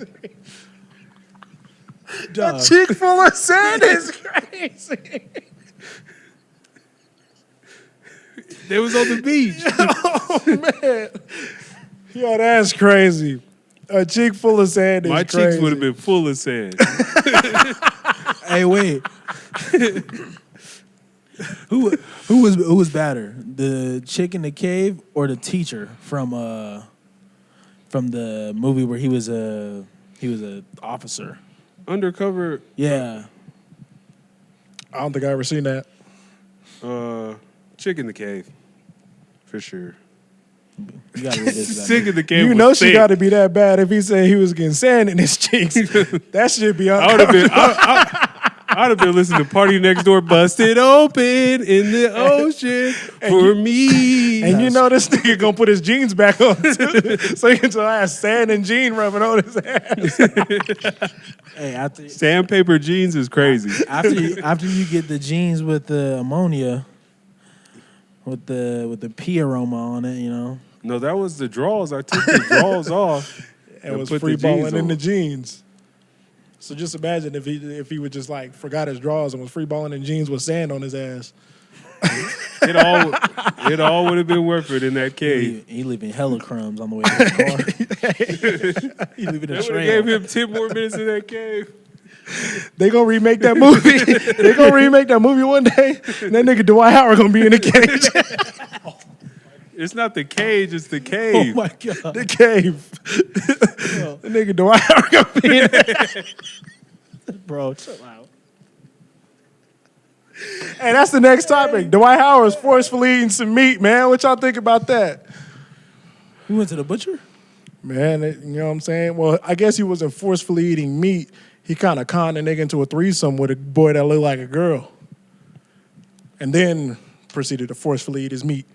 A cheek full of sand is crazy. They was on the beach. Oh man. Yo, that's crazy. A cheek full of sand is My crazy. cheeks would have been full of sand. Hey, wait. who was badder? The chick in the cave or the teacher from the movie where he was a officer? Undercover Yeah. I don't think I ever seen that. chick in the cave. For sure. You gotta revisit Chick that. in the cave. You was know she thick. got to be that bad if he said he was getting sand in his cheeks. That should be I would have uncomfortable. been. I'd have been listening to Party Next Door, busted open in the ocean for me. And you know this nigga gonna put his jeans back on too, so he can still have sand and jean rubbing on his ass. Hey, Sandpaper jeans is crazy. after you get the jeans with the ammonia, with the pee aroma on it, you know. No, that was the draws. I took the draws off And was put free the jeans balling in on. the jeans. So just imagine if he would just like forgot his drawers and was free balling in jeans with sand on his ass. It all would have been worth it in that cave. He leaving hella crumbs on the way to the car. He leaving a They would have trail. gave him 10 more minutes in that cave. They gonna remake that movie. They gonna remake that movie one day. And that nigga Dwight Howard gonna be in the cage. It's not the cage, it's the Oh cave. my god. The cave. The nigga Dwight Howard gonna be in there. Bro, chill out. Hey, that's the next topic. Dwight Howard's forcefully eating some meat, man. What y'all think about that? You went to the butcher? Man, you know what I'm saying? Well, I guess he wasn't forcefully eating meat. He kind of conned a nigga into a threesome with a boy that looked like a girl. And then proceeded to forcefully eat his meat.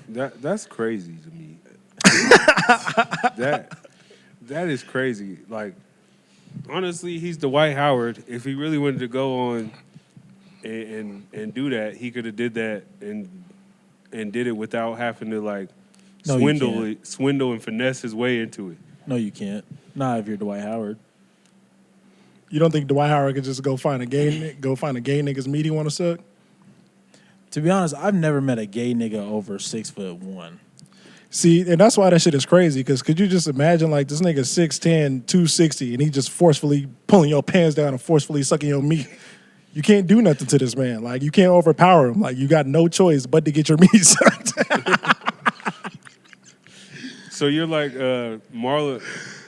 That's crazy to me. that is crazy. Like, honestly, he's Dwight Howard. If he really wanted to go on and do that, he could have did that and did it without having to like No, you swindle and finesse his way into it. No, you can't. Not if you're Dwight Howard. You don't think Dwight Howard could just go find a gay nigga's meat he want to suck? To be honest, I've never met a gay nigga over 6'1". See, and that's why that shit is crazy, because could you just imagine, like, this nigga 6'10", 260, and he just forcefully pulling your pants down and forcefully sucking your meat. You can't do nothing to this man. Like, you can't overpower him. Like, you got no choice but to get your meat sucked. So you're like Marlon,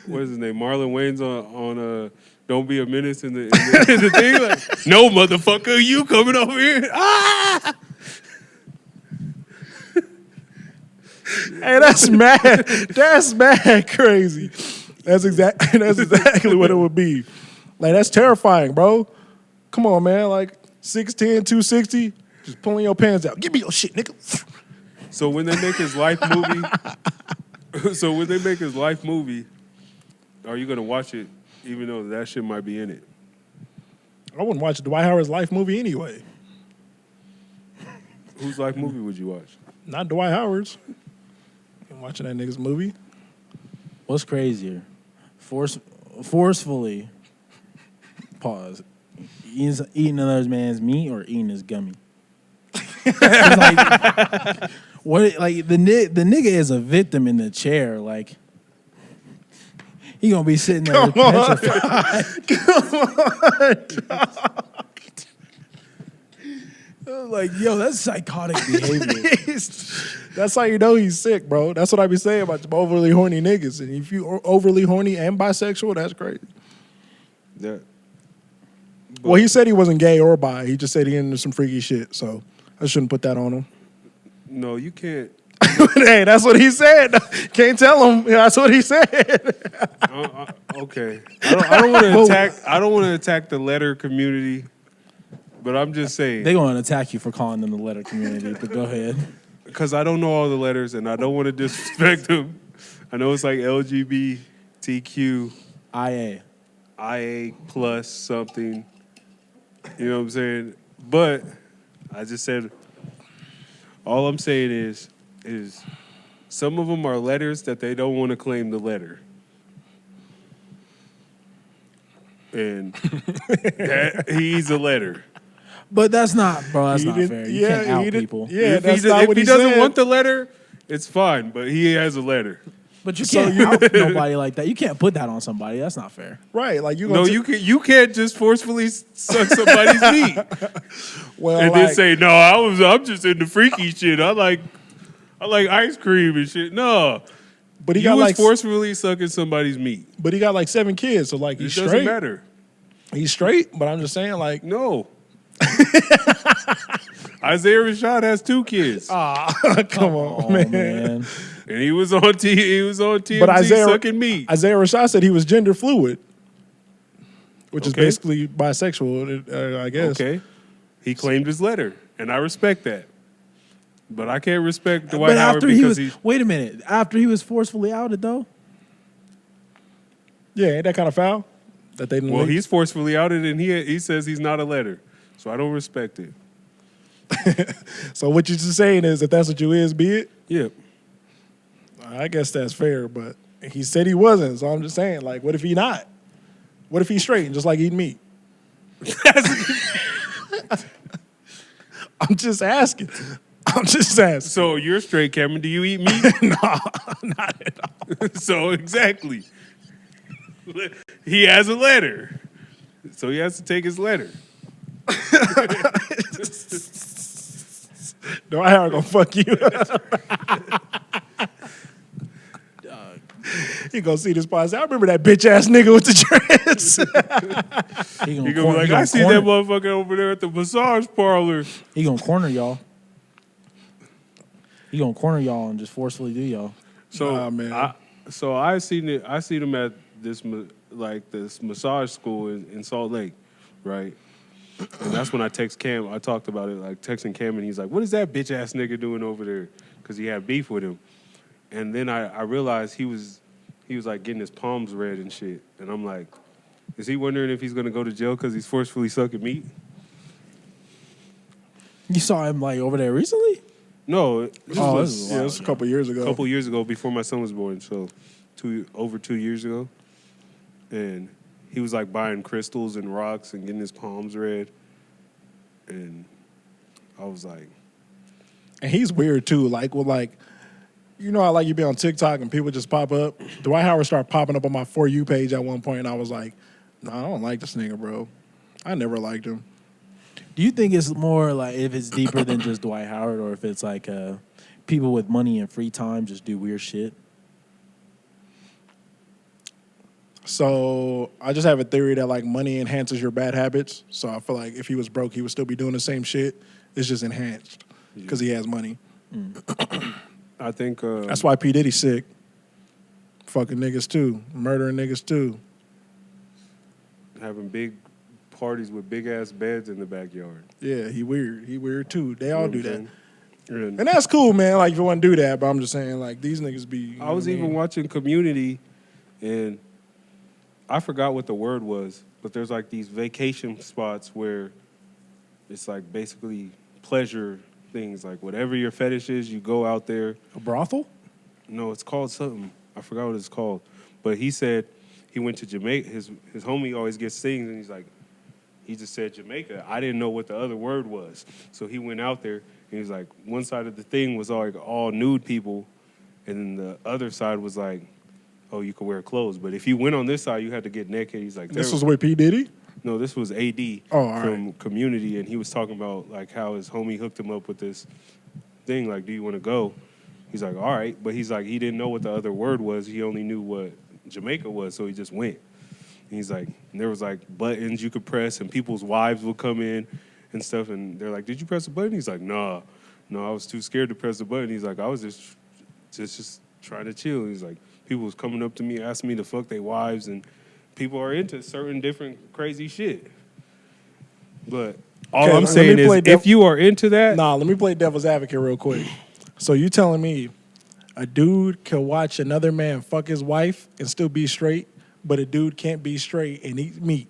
what is his name? Marlon Wayne's on Don't Be a Menace in the thing. Like, no, motherfucker, you coming over here? Ah! Hey, that's mad. That's mad crazy. That's exactly what it would be. Like, that's terrifying, bro. Come on, man. Like, 6'10", 260, just pulling your pants out. Give me your shit, nigga. So when they make his life movie, are you gonna watch it, even though that shit might be in it? I wouldn't watch Dwight Howard's life movie anyway. Whose life movie would you watch? Not Dwight Howard's. I'm watching that nigga's movie. What's crazier? Forcefully, pause, eating another man's meat or eating his gummy? Like, what? Like the nigga is a victim in the chair. Like he gonna be sitting there petrified. Like, yo, that's psychotic behavior. That's how you know he's sick, bro. That's what I be saying about the overly horny niggas. And if you overly horny and bisexual, that's crazy. Yeah. Well, he said he wasn't gay or bi. He just said he into some freaky shit. So I shouldn't put that on him. No, you can't. Hey, that's what he said. Can't tell him. That's what he said. Okay. I don't want to attack. I don't want to attack the letter community, but I'm just saying. They gonna attack you for calling them the letter community. But go ahead. Because I don't know all the letters and I don't want to disrespect them. I know it's like LGBTQ, IA plus something. You know what I'm saying? But I just said, all I'm saying is some of them are letters that they don't want to claim the letter. And he's a letter. But that's not, bro. That's not didn't- fair. You yeah, can't out he didn't- people. yeah. If that's he, not if what he he doesn't said. want the letter, it's fine. But he has a letter. But you So can't you- out nobody like that. You can't put that on somebody. That's not fair. Right. Like, No, you can't just forcefully suck somebody's meat well, and like, then say, "No, I'm just into freaky shit. I like ice cream and shit." No, but he you got was like, forcefully sucking somebody's meat. but he got like 7 kids. So like, It he's doesn't straight. matter. He's straight. But I'm just saying, like, No. Isaiah Rashad has 2 kids, come on, Oh man. man. and he was on TMZ But Isaiah sucking meat. Isaiah Rashad said he was gender fluid, which is Okay. basically bisexual, I guess. Okay, he claimed his letter, and I respect that. But I can't respect Dwight But Howard after he because was, wait a minute. After he was forcefully outed, though. Yeah, ain't that kind of foul? That they didn't. well, leak? he's forcefully outed, and he says he's not a letter, so I don't respect it. So what you're just saying is, if that's what you is, be it. Yeah. I guess that's fair, but he said he wasn't. So I'm just saying, like, what if he not? What if he's straight and just like eating meat? I'm just asking. So you're straight, Cameron. Do you eat meat? No, not at all. So exactly. He has a letter. So he has to take his letter. Dwight Howard gonna fuck you. He gonna see this part and say, I remember that bitch ass nigga with the dreads. He He gonna be like, I see that motherfucker over there at the massage parlor. He gonna corner y'all. He gonna corner y'all and just forcefully do y'all. So Nah, man. I seen it. I seen him at this this massage school in Salt Lake, right? And that's when I text Cam. I talked about it, like texting Cam, and he's like, "What is that bitch ass nigga doing over there?" Because he had beef with him. And then I realized he was like getting his palms red and shit. And I'm like, is he wondering if he's gonna go to jail because he's forcefully sucking meat? You saw him like over there recently? No, this was This was a couple years ago. a couple years ago before my son was born. So over 2 years ago. And he was like buying crystals and rocks and getting his palms red. And I was like, And he's weird too. Like, you know how like you be on TikTok and people just pop up? Dwight Howard started popping up on my For You page at one point, and I was like, no, I don't like this nigga, bro. I never liked him. Do you think it's more like if it's deeper than just Dwight Howard, or if it's like people with money and free time just do weird shit? So I just have a theory that like money enhances your bad habits. So I feel like if he was broke, he would still be doing the same shit. It's just enhanced because he has money. I think That's why P. Diddy's sick. Fucking niggas too. Murdering niggas too. having big parties with big ass beds in the backyard. Yeah, he weird. He weird too. They all do that. And And that's cool, man. Like, if you want to do that, but I'm just saying, like, these niggas be. You know I was what even mean? watching Community, and I forgot what the word was, but there's like these vacation spots where it's like basically pleasure things. Like whatever your fetish is, you go out there. A brothel? No, it's called something. I forgot what it's called. But he said he went to Jamaica. His homie always gets things, and he's like, he just said Jamaica. I didn't know what the other word was. So he went out there, and he's like, one side of the thing was like all nude people, and then the other side was like, oh, you could wear clothes. But if you went on this side, you had to get naked. He's like, This was with P. Diddy? no, this was AD all from Community, and he was talking about like how his homie hooked him up with this thing. Like, do you want to go? He's like, all right, but he's like, he didn't know what the other word was. He only knew what Jamaica was, so he just went. And he's like, and there was like buttons you could press, and people's wives would come in and stuff, and they're like, did you press a button? He's like, no, I was too scared to press the button. He's like, I was just trying to chill. He's like, people was coming up to me, asking me to fuck their wives, and people are into certain different crazy shit. But all Okay, I'm let saying me is, play if you are into that, Nah, let me play devil's advocate real quick. So you telling me a dude can watch another man fuck his wife and still be straight, but a dude can't be straight and eat meat?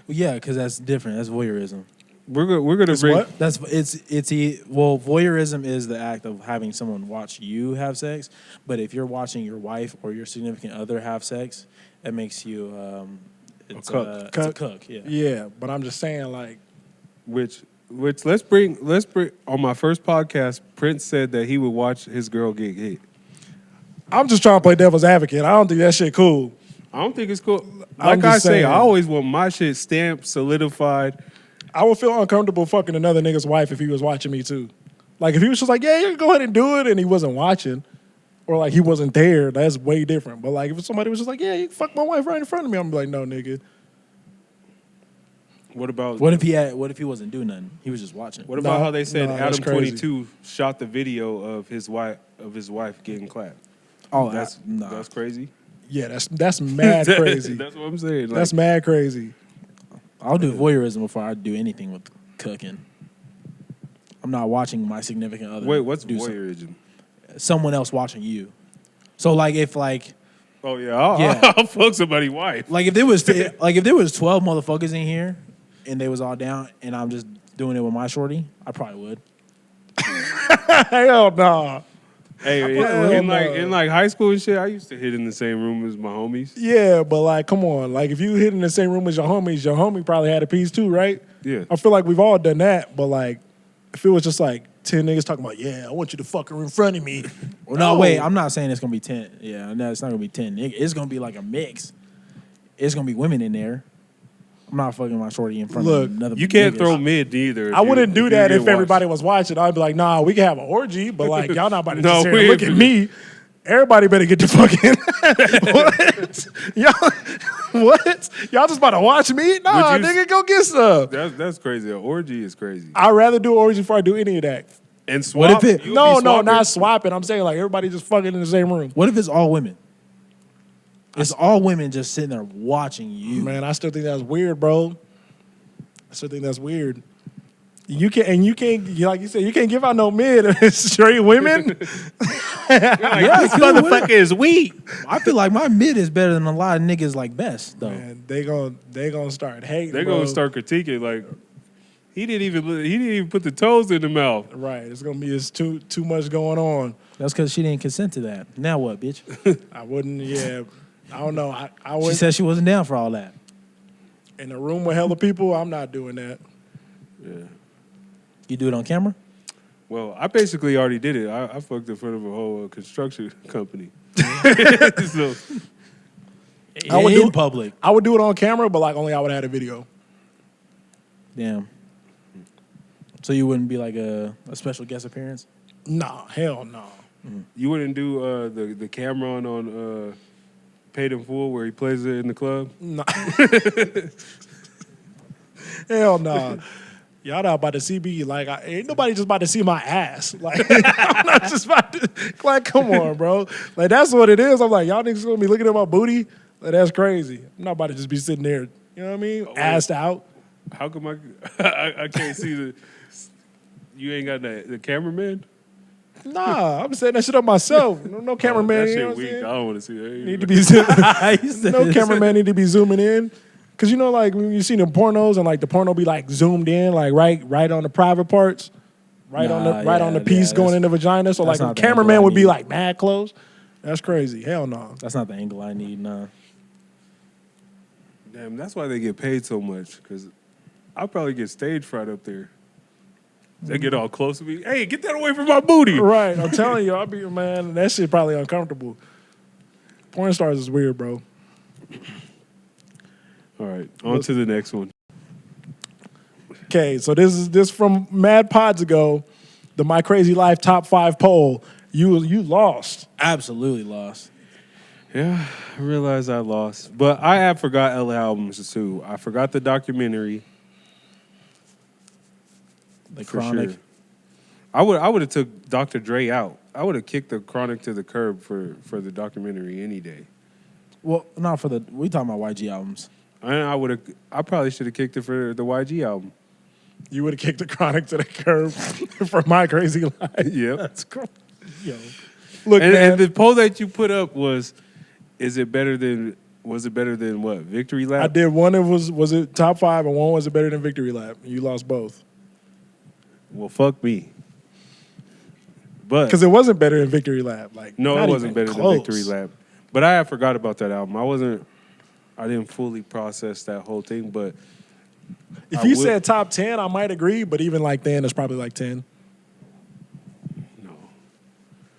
Well, yeah, because that's different. That's voyeurism. we're gonna It's bring. what? Well, voyeurism is the act of having someone watch you have sex. But if you're watching your wife or your significant other have sex, that makes you it's cook. It's a cook. Yeah. Yeah, but I'm just saying, like, Which let's bring on my first podcast, Prince said that he would watch his girl get hit. I'm just trying to play devil's advocate. I don't think that shit cool. I don't think it's cool. I'm Like I just say, saying. I always want my shit stamped, solidified. I would feel uncomfortable fucking another nigga's wife if he was watching me too. Like, if he was just like, yeah, you can go ahead and do it, and he wasn't watching, or like he wasn't there, that's way different. But like, if somebody was just like, yeah, you can fuck my wife right in front of me, I'm like, no, nigga. What about What if he wasn't doing nothing? He was just watching. what about No, how they said no, that's Adam crazy. 22 shot the video of his wife getting clapped? Oh, That's nah. that's crazy. Yeah, that's mad crazy. That's what I'm saying. Like, That's mad crazy. I'll do voyeurism before I do anything with cooking. I'm not watching my significant other. wait, what's do voyeurism? someone else watching you. So like if like Oh yeah, Yeah. I'll fuck somebody's wife. like if there was 12 motherfuckers in here and they was all down and I'm just doing it with my shorty, I probably would. Hell no. Hey, in like high school and shit, I used to hit in the same room as my homies. Yeah, but like, come on. Like, if you hit in the same room as your homie probably had a piece too, right? Yeah. I feel like we've all done that, but like, if it was just like 10 niggas talking about, yeah, I want you to fuck her in front of me. Well, no, wait. I'm not saying it's gonna be 10. Yeah, no, it's not gonna be 10. It's gonna be like a mix. It's gonna be women in there. I'm not fucking my shorty in front of another. You can't niggas. throw mid either. I wouldn't do that if everybody was. was watching. I'd be like, nah, we can have an orgy, but like, y'all not about to No, just sit here we and look ain't at me. Everybody better get the fucking what? Y'all, what? Y'all just about to watch me? Nah, nigga, go get some. That's crazy. An orgy is crazy. I'd rather do orgy before I do any of that. And swap? What if it- No, not swapping. I'm saying like everybody just fucking in the same room. What if it's all women? It's all women just sitting there watching you. Man, I still think that's weird, bro. I still think that's weird. You can't, like you said, you can't give out no mid straight women. Yeah, This motherfucker is weak. I feel like my mid is better than a lot of niggas like best though. Man, they gonna start hating. They're bro. gonna start critiquing like he didn't even put the toes in the mouth. Right, it's gonna be just too much going on. That's because she didn't consent to that. Now what, bitch? I wouldn't. Yeah, I don't know. I She would. said she wasn't down for all that. In a room with hella people, I'm not doing that. Yeah. You do it on camera? Well, I basically already did it. I fucked in front of a whole construction company. So, I would in do- public. I would do it on camera, but like only I would have had a video. Damn. So you wouldn't be like a special guest appearance? Nah, hell no. you wouldn't do the Cameron on Paid in Full where he plays it in the club? Nah. Hell no. Y'all not about to see me. Like, ain't nobody just about to see my ass. Like, I'm not just about to. Like, come on, bro. Like, that's what it is. I'm like, y'all niggas gonna be looking at my booty? Like, that's crazy. I'm not about to just be sitting there, you know what I mean? Assed out. How come I can't see the... You ain't got the cameraman? Nah, I'm saying that shit up myself. No cameraman. That you know shit what I'm weak. saying? I don't want to see that. Need to be no cameraman need to be zooming in. Cause you know, like when you see the pornos and like the porno be like zoomed in, like right on the private parts, on the piece going in the vagina. So like a cameraman would be like mad close. That's crazy. Hell no. That's not the angle I need, nah. Damn, that's why they get paid so much. Because I'll probably get stage fright up there. They get all close to me. Hey, get that away from my booty. Right. I'm telling you, I'll be man. That shit probably uncomfortable. Porn stars is weird, bro. All right, on to the next one. Okay, so this from mad pods ago, the My Crazy Life top 5 poll. You lost. Absolutely lost. Yeah, I realized I lost. But I have forgot L albums too. I forgot the documentary. The For Chronic. sure. I would have took Dr. Dre out. I would have kicked the Chronic to the curb for the documentary any day. Well, not for the. We talking about YG albums. And I probably should have kicked it for the YG album. You would have kicked the Chronic to the curb for My Crazy Life. Yep. That's cool. Yo. Look, man. And the poll that you put up was it better than what? Victory Lap? I did one that was it top 5 and one was it better than Victory Lap. You lost both. Well, fuck me. But Because it wasn't better than Victory Lap. Like no, not it wasn't even better close. than Victory Lap. But I forgot about that album. I didn't fully process that whole thing, but If you said top 10, I might agree, but even like then, it's probably like 10. no.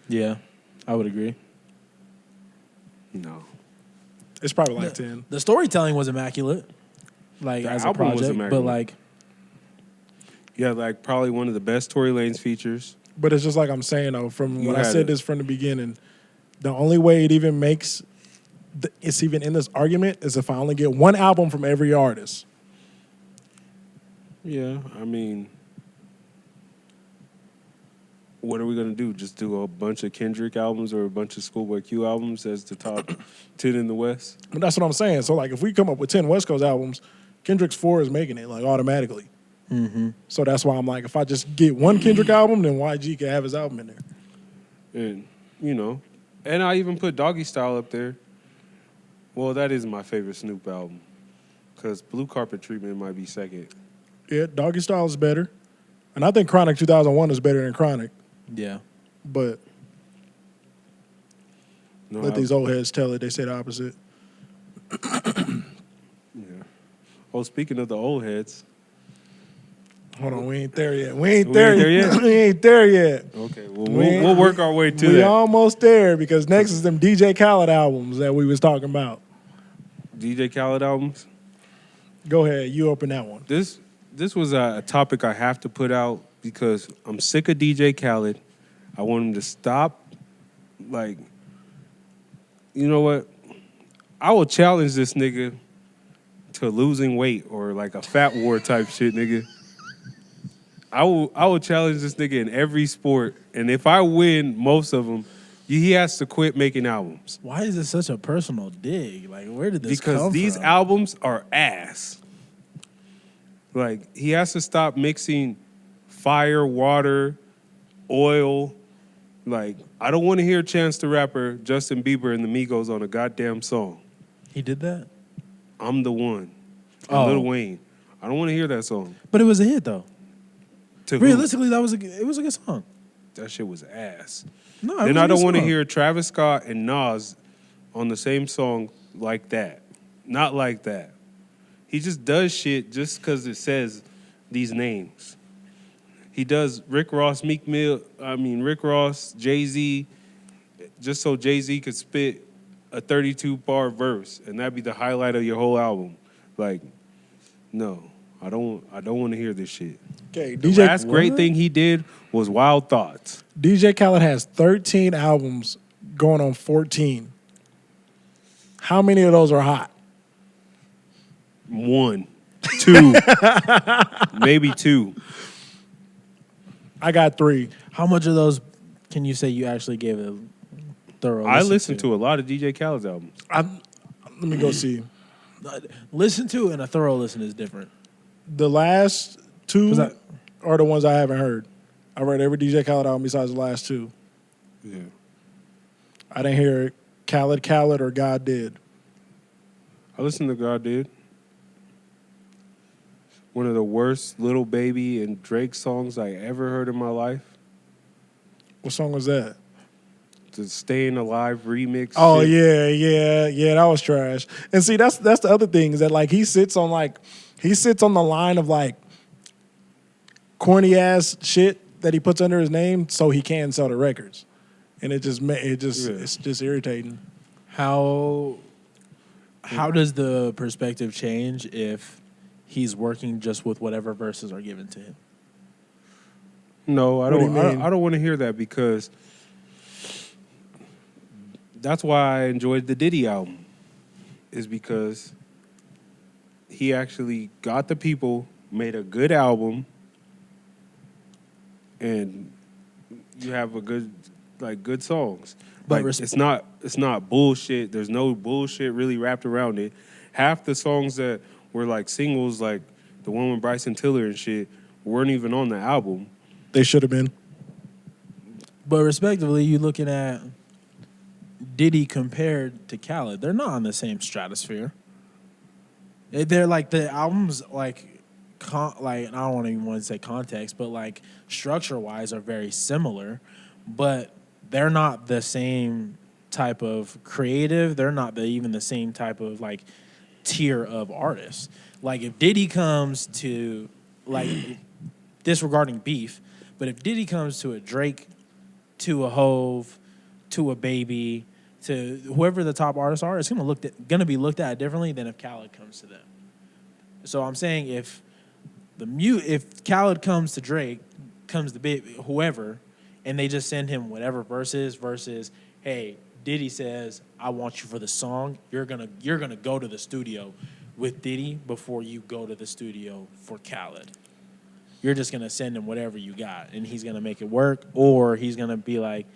Yeah, I would agree. No. It's probably like 10. The storytelling was immaculate, like The as a album was project, but immaculate. like Yeah, like probably one of the best Tory Lanez features. But it's just like I'm saying, though, from You when I had said it. this from the beginning, the only way it even makes, it's even in this argument is if I only get one album from every artist. Yeah, I mean, what are we gonna do? Just do a bunch of Kendrick albums or a bunch of Schoolboy Q albums as the top 10 in the West? But that's what I'm saying. So, like, if we come up with 10 West Coast albums, Kendrick's 4 is making it, like, automatically. mm-hmm. So that's why I'm like, if I just get one Kendrick album, then YG can have his album in there. And and I even put Doggy Style up there. Well, that is my favorite Snoop album because Blue Carpet Treatment might be second. Yeah, Doggy Style is better. And I think Chronic 2001 is better than Chronic. yeah. But No, Let these old heads tell it. They say the opposite. Yeah. Oh, speaking of the old heads. Hold on, we ain't there yet. We ain't We there ain't there yet. yet? We ain't there yet. Okay, well, We ain't- we'll work our way to we that. almost there because next is them DJ Khaled albums that we was talking about. DJ Khaled albums. Go ahead, you open that one. This was a topic I have to put out because I'm sick of DJ Khaled. I want him to stop. Like, you know what? I will challenge this nigga to losing weight or like a fat war type shit, nigga. I will challenge this nigga in every sport, and if I win most of them, he has to quit making albums. Why is this such a personal dig? Like, where did this come Because these from? albums are ass. Like, he has to stop mixing fire, water, oil. Like, I don't want to hear Chance the Rapper, Justin Bieber, and the Migos on a goddamn song. He did that? I'm the one. And Oh. Lil Wayne. I don't want to hear that song. But it was a hit, though. To who? Realistically, it was a good song. That shit was ass. No, Then I don't want to hear Travis Scott and Nas on the same song like that. Not like that. He just does shit just because it says these names. He does Rick Ross, Jay-Z, just so Jay-Z could spit a 32-bar verse, and that'd be the highlight of your whole album. Like, no, I don't want to hear this shit. Okay, The last great thing he did was Wild Thoughts. DJ Khaled has 13 albums going on 14. How many of those are hot? 1, 2, maybe 2. I got 3. How much of those can you say you actually gave a thorough I listened to a lot of DJ Khaled's albums. Let me go see. Listen to and a thorough listen is different. The last 2 Was that- are the ones I haven't heard. I read every DJ Khaled album besides the last 2. Yeah. I didn't hear Khaled or God Did. I listened to God Did. One of the worst Little Baby and Drake songs I ever heard in my life. What song was that? The Staying Alive remix. Oh shit. yeah, that was trash. And see, that's the other thing is that like he sits on the line of like corny ass shit that he puts under his name so he can sell the records, and it's just irritating. How does the perspective change if he's working just with whatever verses are given to him? No, I What do don't. you mean? I don't want to hear that because that's why I enjoyed the Diddy album. Is because he actually got the people, made a good album, and you have a good songs. But Like, it's not bullshit. There's no bullshit really wrapped around it. Half the songs that were like singles, like the one with Bryson Tiller and shit, weren't even on the album. They should have been. But respectively, you looking at Diddy compared to Khaled, they're not on the same stratosphere. They're like the albums, like I don't even want to say context, but like structure wise are very similar, but they're not the same type of creative. They're not even the same type of like tier of artists. Like if Diddy comes to like disregarding beef, but if Diddy comes to a Drake, to a Hove, to a Baby, to whoever the top artists are, it's gonna be looked at differently than if Khaled comes to them. So I'm saying if Khaled comes to Drake, comes to whoever, and they just send him whatever verses versus, hey, Diddy says, I want you for the song, you're gonna go to the studio with Diddy before you go to the studio for Khaled. You're just gonna send him whatever you got, and he's gonna make it work, or he's gonna be like,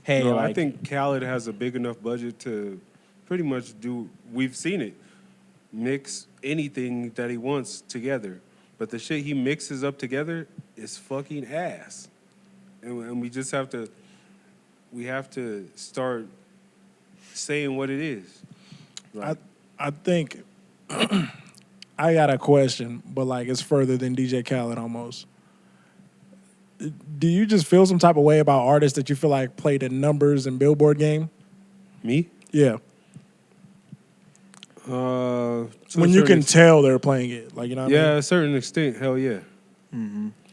hey, No, like, I think Khaled has a big enough budget to pretty much do. We've seen it. Mix anything that he wants together. But the shit he mixes up together is fucking ass. And we just have to start saying what it is. Like, I think I got a question, but like it's further than DJ Khaled almost. Do you just feel some type of way about artists that you feel like play the numbers and Billboard game? Me? Yeah. To a When you certain can ex- tell they're playing it. Like, you know what I yeah, mean? a certain extent, hell yeah.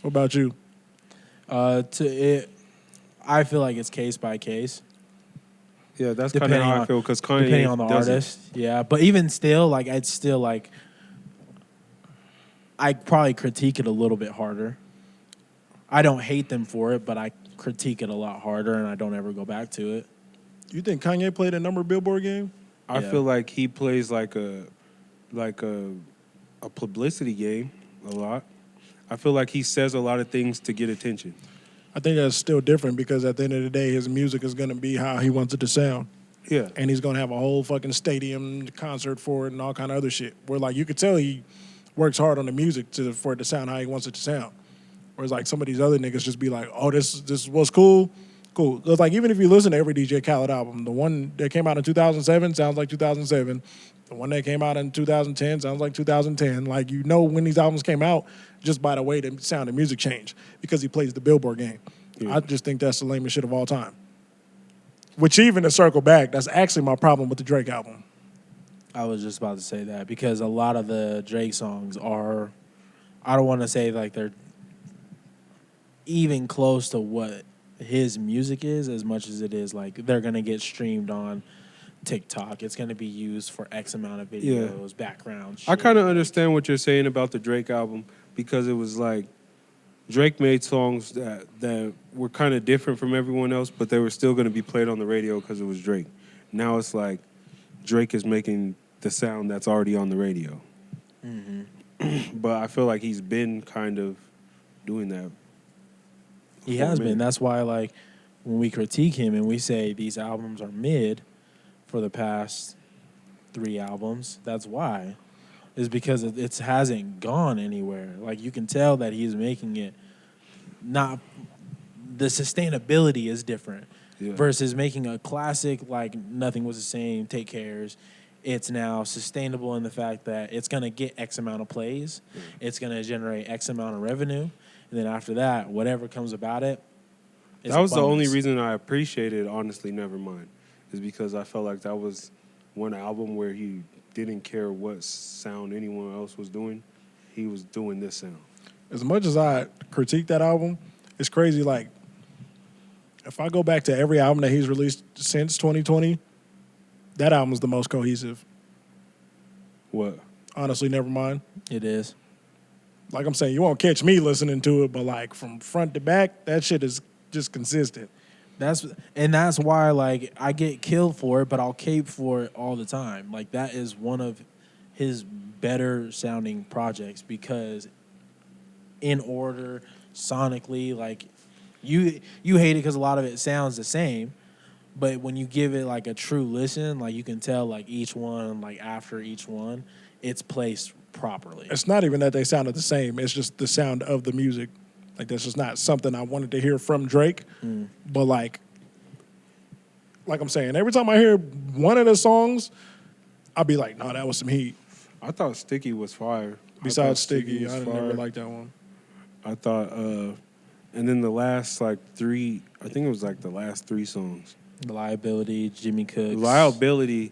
What about you? I feel like it's case by case. Yeah, that's kind of how I feel because Kanye depending on the does artist. Yeah, but even still, like I'd still like I'd probably critique it a little bit harder. I don't hate them for it, but I critique it a lot harder, and I don't ever go back to it. You think Kanye played a number Billboard game? I Yeah. feel like he plays like a publicity game a lot. I feel like he says a lot of things to get attention. I think that's still different because at the end of the day, his music is going to be how he wants it to sound. Yeah. And he's going to have a whole fucking stadium concert for it and all kind of other shit. Where, like, you could tell he works hard on the music for it to sound how he wants it to sound. Whereas, like, some of these other niggas just be like, oh, this was cool. Cool. It's like, even if you listen to every DJ Khaled album, the one that came out in 2007 sounds like 2007. The one that came out in 2010 sounds like 2010. Like, you know when these albums came out just by the way the sound and music changed because he plays the Billboard game. Yeah. I just think that's the lamest shit of all time. Which, even to circle back, that's actually my problem with the Drake album. I was just about to say that because a lot of the Drake songs are, I don't want to say like they're even close to what his music is as much as it is like they're going to get streamed on TikTok. It's going to be used for X amount of videos, background shit. I kind of understand what you're saying about the Drake album because it was like Drake made songs that were kind of different from everyone else, but they were still going to be played on the radio because it was Drake. Now it's like Drake is making the sound that's already on the radio. Mm-hmm. But I feel like he's been kind of doing that. He has been. That's why, like, when we critique him and we say these albums are mid for the past 3 albums, that's why. Is because it hasn't gone anywhere. Like, you can tell that he's making it not... The sustainability is different versus making a classic like Nothing Was the Same, Take Cares. It's now sustainable in the fact that it's going to get X amount of plays. It's going to generate X amount of revenue. And then after that, whatever comes about it, that was the only reason I appreciated, honestly, Nevermind, is because I felt like that was one album where he didn't care what sound anyone else was doing. He was doing this sound. As much as I critique that album, it's crazy. Like, if I go back to every album that he's released since 2020, that album's the most cohesive. What? Honestly, Nevermind. It is. Like I'm saying, you won't catch me listening to it, but like from front to back, that shit is just consistent. That's why like I get killed for it, but I'll cape for it all the time. Like that is one of his better sounding projects because in order, sonically, like you hate it because a lot of it sounds the same, but when you give it like a true listen, like you can tell like each one, like after each one, it's placed properly. It's not even that they sounded the same. It's just the sound of the music. Like, that's just not something I wanted to hear from Drake. But, like I'm saying, every time I hear one of the songs, I'll be like, no, that was some heat. I thought Sticky was fire. Besides Sticky, I was never fire. liked that one. I thought, and then the last, like, 3, I think it was, like, the last 3 songs. Liability, Jimmy Cooks. Liability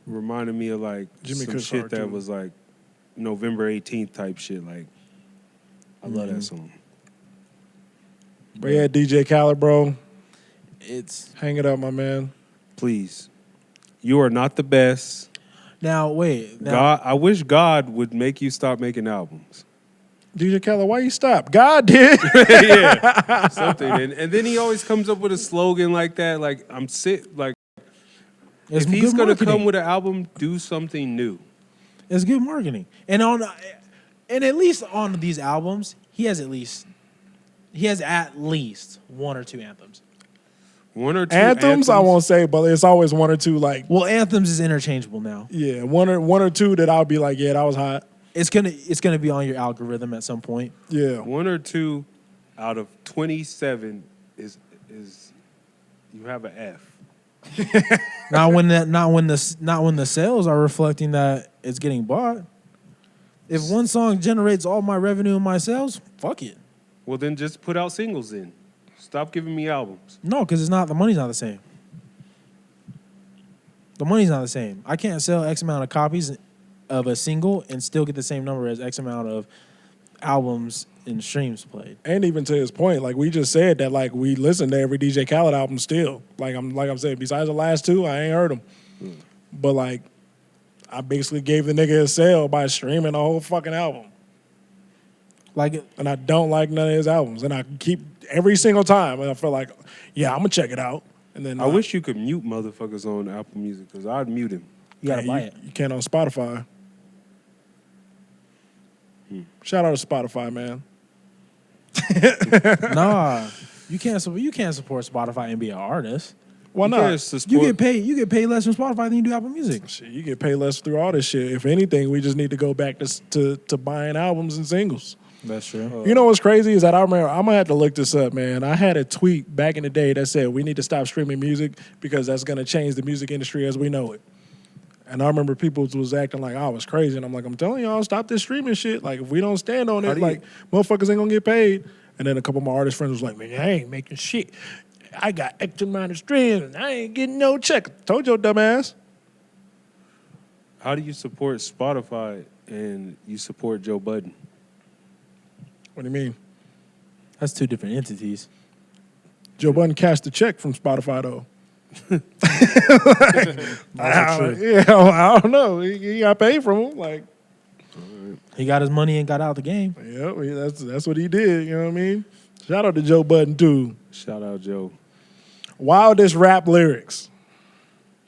reminded me of, like, Jimmy some Cooks shit hard, that too. was, like, November 18th type shit. Like, I love that song. But yeah, DJ Khaled, bro, It's hang it up, my man. Please. You are not the best. now wait. Now, God, I wish God would make you stop making albums. DJ Khaled, why you stop? God did. Yeah, something. And then he always comes up with a slogan like that. Like, I'm sick. Like, it's if he's good going to marketing. come with an album, do something new. It's good marketing. And at least on these albums, he has at least 1 or 2 anthems. 1 or 2 Anthems, I won't say, but it's always 1 or 2, like, Well, anthems is interchangeable now. yeah, one or two that I'll be like, yeah, that was hot. It's gonna be on your algorithm at some point. Yeah. 1 or 2 out of 27 is you have an F. not when the sales are reflecting that it's getting bought. If one song generates all my revenue and my sales, fuck it. Well, then just put out singles then. Stop giving me albums. No, because the money's not the same. The money's not the same. I can't sell X amount of copies of a single and still get the same number as X amount of albums and streams played. And even to his point, like we just said that like we listen to every DJ Khaled album still. Like I'm saying, besides the last two, I ain't heard them. But like I basically gave the nigga a sale by streaming the whole fucking album. Like, And I don't like none of his albums. And I keep every single time and I feel like, yeah, I'm gonna check it out. And then I wish you could mute motherfuckers on Apple Music because I'd mute him. you gotta buy it. You can't on Spotify. Shout out to Spotify, man. Nah, you can't support Spotify and be an artist. Why You not? can't support- You get paid less from Spotify than you do Apple Music. Shit, you get paid less through all this shit. If anything, we just need to go back to buying albums and singles. That's true. You know what's crazy is that I remember, I'm going to have to look this up, man. I had a tweet back in the day that said we need to stop streaming music because that's going to change the music industry as we know it. And I remember people was acting like I was crazy. And I'm like, I'm telling y'all, stop this streaming shit. Like, if we don't stand on How it, do you- like, motherfuckers ain't going to get paid. And then a couple of my artist friends was like, man, I ain't making shit. I got X amount of streams and I ain't getting no check. Told your dumb ass. How do you support Spotify and you support Joe Budden? What do you mean? That's two different entities. Joe Budden cashed the check from Spotify, though. Also true. Yeah, I don't know. He got paid from him. Like, He got his money and got out the game. yeah, that's what he did. You know what I mean? Shout out to Joe Budden, too. Shout out Joe. Wildest rap lyrics.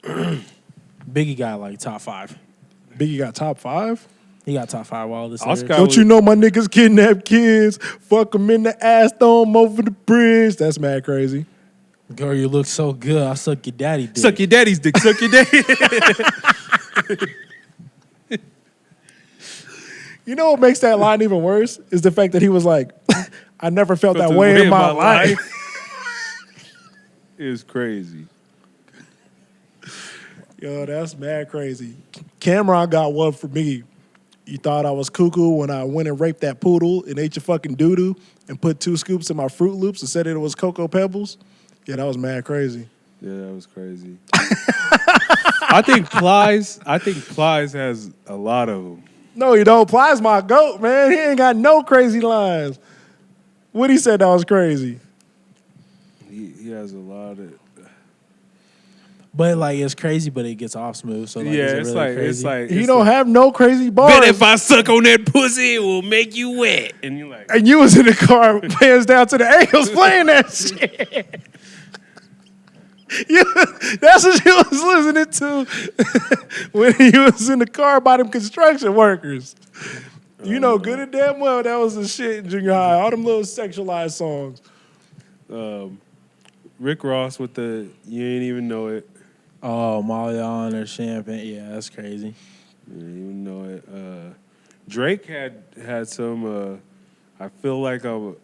Biggie got like top 5. Biggie got top 5? He got top 5 wildest. Oscar- lyrics. Don't you know my niggas kidnap kids? Fuck them in the ass, throw them over the bridge. That's mad crazy. Girl, you look so good. I suck your daddy dick. Suck your daddy's dick. Suck your daddy. You know what makes that line even worse is the fact that he was like, I never felt that way in my life. It's crazy. Yo, that's mad crazy. Cameron got one for me. You thought I was cuckoo when I went and raped that poodle and ate your fucking doo-doo and put 2 scoops in my Fruit Loops and said it was Cocoa Pebbles? Yeah, that was mad crazy. Yeah, that was crazy. I think Plies has a lot of them. No, you don't. Ply's my goat, man. He ain't got no crazy lines. Woody said that was crazy. He has a lot of. But like it's crazy, but it gets off smooth. So like, Yeah, is it it's really like crazy? it's like He it's don't like, have no crazy bars. Bet if I suck on that pussy, it will make you wet. And you're like, And you was in the car, pants down to the ankles, playing that shit. That's what you was listening to when he was in the car by them construction workers. You know good and damn well that was the shit in junior high. All them little sexualized songs. Rick Ross with the you ain't even know it. Oh, Molly on or champagne. Yeah, that's crazy. You didn't even know it. Drake had some. I feel like I'm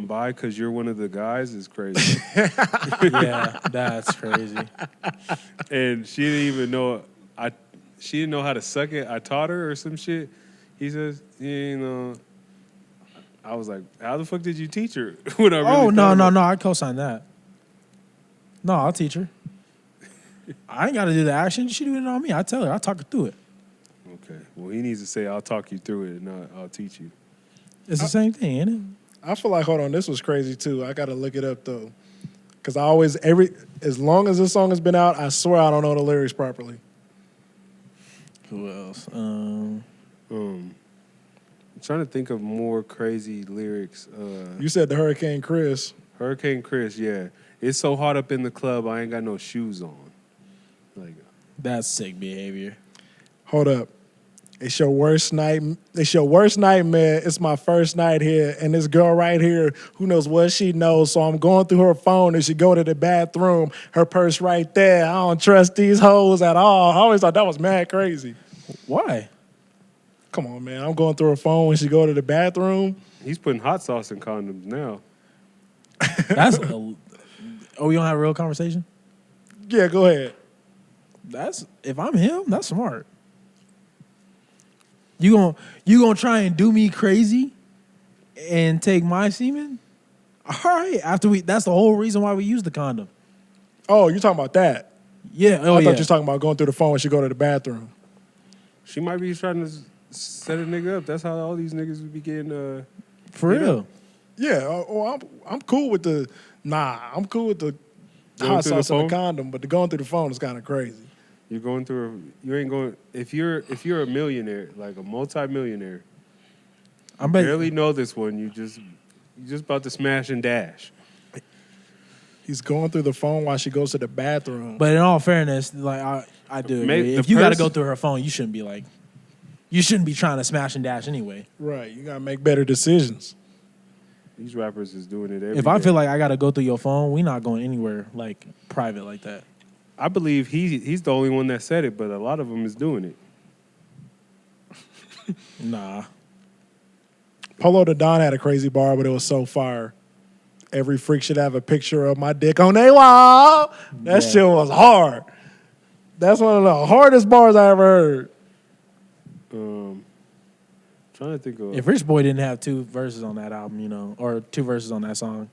bi because you're one of the guys. Is crazy, Yeah, that's crazy. and she didn't even know. She didn't know how to suck it. I taught her or some shit. He says, you know. I was like, how the fuck did you teach her? When I really Oh no, thought no, about no! I co-sign that. No, I'll teach her. I ain't got to do the action. She do it on me. I tell her. I talk her through it. it. Okay. Well, he needs to say, I'll talk you through it, and I'll teach you. It's the same thing, ain't it? I feel like, hold on, this was crazy too. I gotta look it up though. Cause I always, as long as this song has been out, I swear I don't know the lyrics properly. Who else? I'm trying to think of more crazy lyrics. You said the Hurricane Chris. Hurricane Chris, yeah. It's so hot up in the club, I ain't got no shoes on. Like, That's sick behavior. Hold up. It's your worst night. It's your worst nightmare. It's my first night here, and this girl right here, who knows what she knows. So I'm going through her phone, and she go to the bathroom. Her purse right there. I don't trust these hoes at all. I always thought that was mad crazy. Why? Come on, man. I'm going through her phone when she go to the bathroom. he's putting hot sauce in condoms now. That's. Oh, you don't have a real conversation? Yeah, go ahead. That's if I'm him, that's smart. You gonna try and do me crazy and take my semen? All right. That's the whole reason why we use the condom. Oh, you're talking about that. Yeah. Oh I yeah. thought you was talking about going through the phone when she go to the bathroom. She might be trying to set a nigga up. That's how all these niggas would be getting. For you know, real. Yeah, I'm cool with the I'm cool with the Going hot through the sauce and the phone? condom, but the going through the phone is kind of crazy. You're going through. You ain't going. If you're a millionaire, like a multi-millionaire, I bet. barely know this one. You just about to smash and dash. He's going through the phone while she goes to the bathroom. But in all fairness, like I do agree. Maybe If the you got to go person- through her phone, you shouldn't be trying to smash and dash anyway. Right, you gotta make better decisions. These rappers is doing it every If I day. feel like I got to go through your phone, we not going anywhere like private like that. I believe he's the only one that said it, but a lot of them is doing it. Nah. Polo the Don had a crazy bar, but it was so fire. Every freak should have a picture of my dick on their wall. That Yeah. shit was hard. That's one of the hardest bars I ever heard. Trying to think of. If Rich Boy didn't have 2 verses on that album, or 2 verses on that song.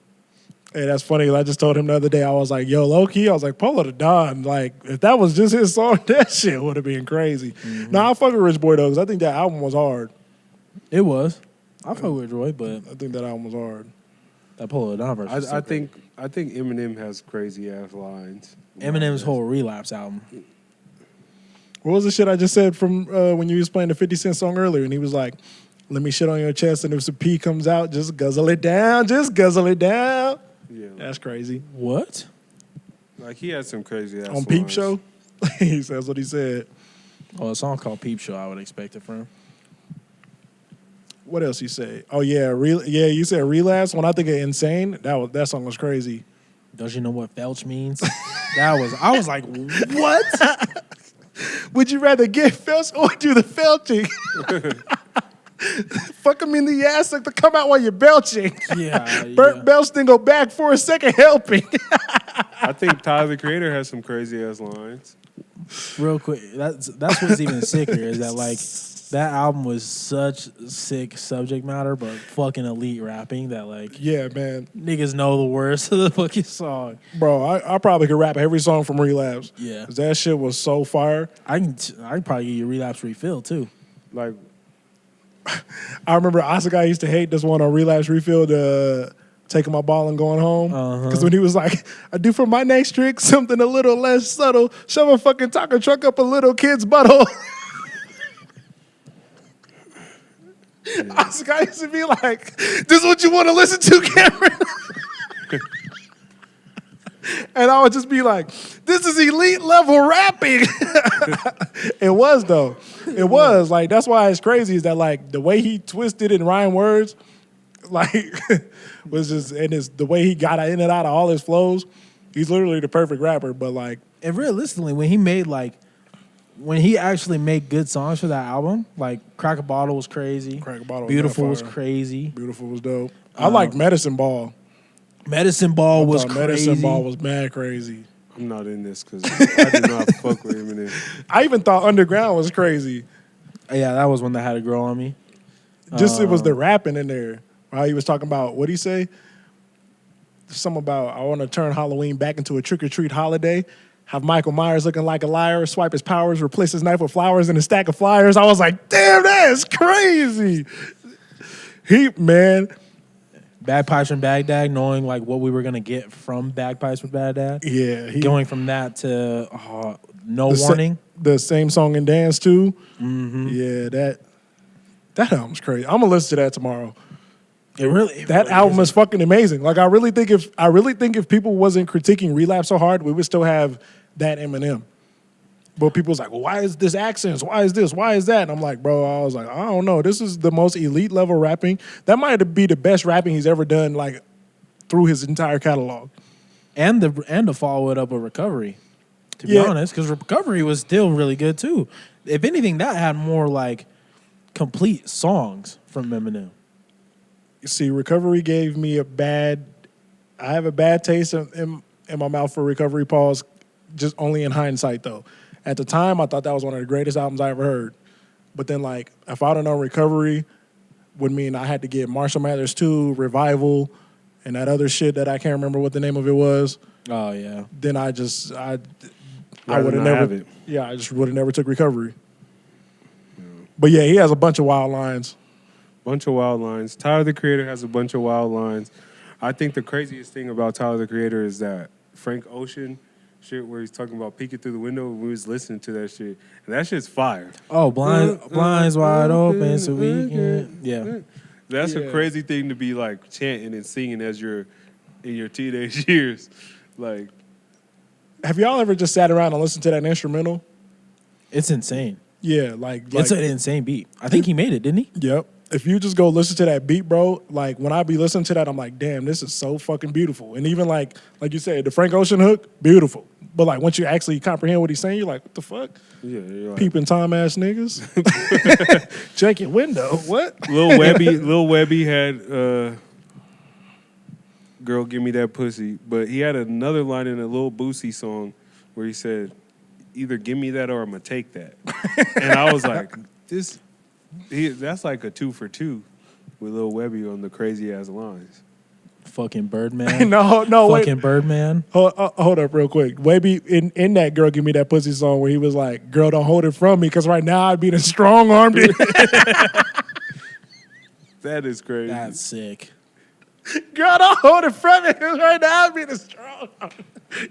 Hey, that's funny. I just told him the other day, I was like, yo, low key, I was like, Polo the Don, like, if that was just his song, that shit would have been crazy. Mm-hmm. Nah, I fuck with Rich Boy, though, because I think that album was hard. It was. I fuck with Roy, but I think that album was hard. that Polo Don verse. was so I great. think Eminem has crazy ass lines. Eminem's whole Relapse album. What was the shit I just said from when you was playing the 50 Cent song earlier? And he was like, let me shit on your chest, and if some pee comes out, just guzzle it down. Just guzzle it down. Yeah, That's crazy. What? like he had some crazy ass On Peep lines. Show, he says what he said. Oh, a song called Peep Show. I would expect it from. What else he say? Oh yeah, you said relapse. When I think of Insane, that song was crazy. Don't you know what felch means? I was like, what? Would you rather get felched or do the felching? Fuck him in the ass like to come out while you're belching. Yeah. Burt belch then go back for a second helping. I think Tyler the Creator has some crazy ass lines. Real quick, that's what's even sicker is that like that album was such sick subject matter, but fucking elite rapping that like Yeah, man. niggas know the words of the fucking song. Bro, I probably could rap every song from Relapse. Yeah. 'Cause that shit was so fire. I can probably get you Relapse Refill too. Like I remember Oscar used to hate this one on Relapse Refill, taking my ball and going home. Because when he was like, I do for my next trick something a little less subtle, shove a fucking taco truck up a little kid's butthole. Oscar used to be like, this is what you want to listen to, Cameron? And I would just be like, this is elite level rapping. It was, though. It was. Like, that's why it's crazy is that, like, the way he twisted and rhymed words, like, was just, and it's the way he got in and out of all his flows. He's literally the perfect rapper, but, like, And realistically, when he actually made good songs for that album, like Crack a Bottle was crazy. Crack a Bottle was Beautiful that was fire. crazy. Beautiful was dope. I like Medicine Ball. Medicine Ball was Thought crazy. Medicine Ball was mad crazy. I'm not in this because I do not fuck with Eminem. I even thought Underground was crazy. Yeah, that was one that had a girl on me. Just it was the rapping in there. How he was talking about, what'd he say? Something about, I want to turn Halloween back into a trick-or-treat holiday. Have Michael Myers looking like a liar, swipe his powers, replace his knife with flowers and a stack of flyers. I was like, damn, that is crazy. Man, Bagpipes from Baghdad, knowing like what we were gonna get from Bagpipes from Baghdad. yeah. Going from that to No the sa- Warning. the same song and dance too. Mm-hmm. Yeah, that album's crazy. I'm gonna listen to that tomorrow. That album is fucking amazing. Like I really think if people wasn't critiquing Relapse so hard, we would still have that Eminem. But people's like, well, why is this accents? Why is this? Why is that? And I'm like, bro, I was like, I don't know. This is the most elite level rapping. That might be the best rapping he's ever done, like through his entire catalog. and to follow it up with Recovery. To be Yeah. honest, because Recovery was still really good too. If anything, that had more like complete songs from Eminem. See, Recovery gave me I have a bad taste in my mouth for Recovery, pause, just only in hindsight though. At the time, I thought that was one of the greatest albums I ever heard. But then, like, if I'd have known Recovery would mean I had to get Marshall Mathers 2, Revival, and that other shit that I can't remember what the name of it was, Oh yeah, then I Rather would have not never. have it. Yeah, I just would have never took recovery. But yeah, he has a bunch of wild lines. Bunch of wild lines. Tyler the Creator has a bunch of wild lines. I think the craziest thing about Tyler the Creator is that Frank Ocean shit where he's talking about peeking through the window. We was listening to that shit, and that shit's fire. Oh, blinds wide open, so we can. Yeah. That's a Yeah. crazy thing to be like chanting and singing as you're in your teenage years. Like, Have y'all ever just sat around and listened to that instrumental? It's insane. Yeah, like It's an insane beat. I think he made it, didn't he? Yep. If you just go listen to that beat, bro, like when I be listening to that, I'm like, damn, this is so fucking beautiful. And even like you said, the Frank Ocean hook, beautiful. But like once you actually comprehend what he's saying, you're like, what the fuck? yeah, you're like, Peeping Tom ass niggas. Check your window. What? Lil Webby had "Girl, Give Me That Pussy," but he had another line in a Lil Boosie song where he said, "Either give me that or I'm gonna take that." And I was like, that's like a 2 for 2 with Lil Webby on the crazy ass lines. Fucking Birdman. no, wait. Fucking Birdman. Hold up real quick. Webby, in that Girl Give Me That Pussy song where he was like, girl, don't hold it from me because right now I'd be the strong-armed. That is crazy. That's sick. Girl, don't hold it from me because right now I'd be the strong-armed.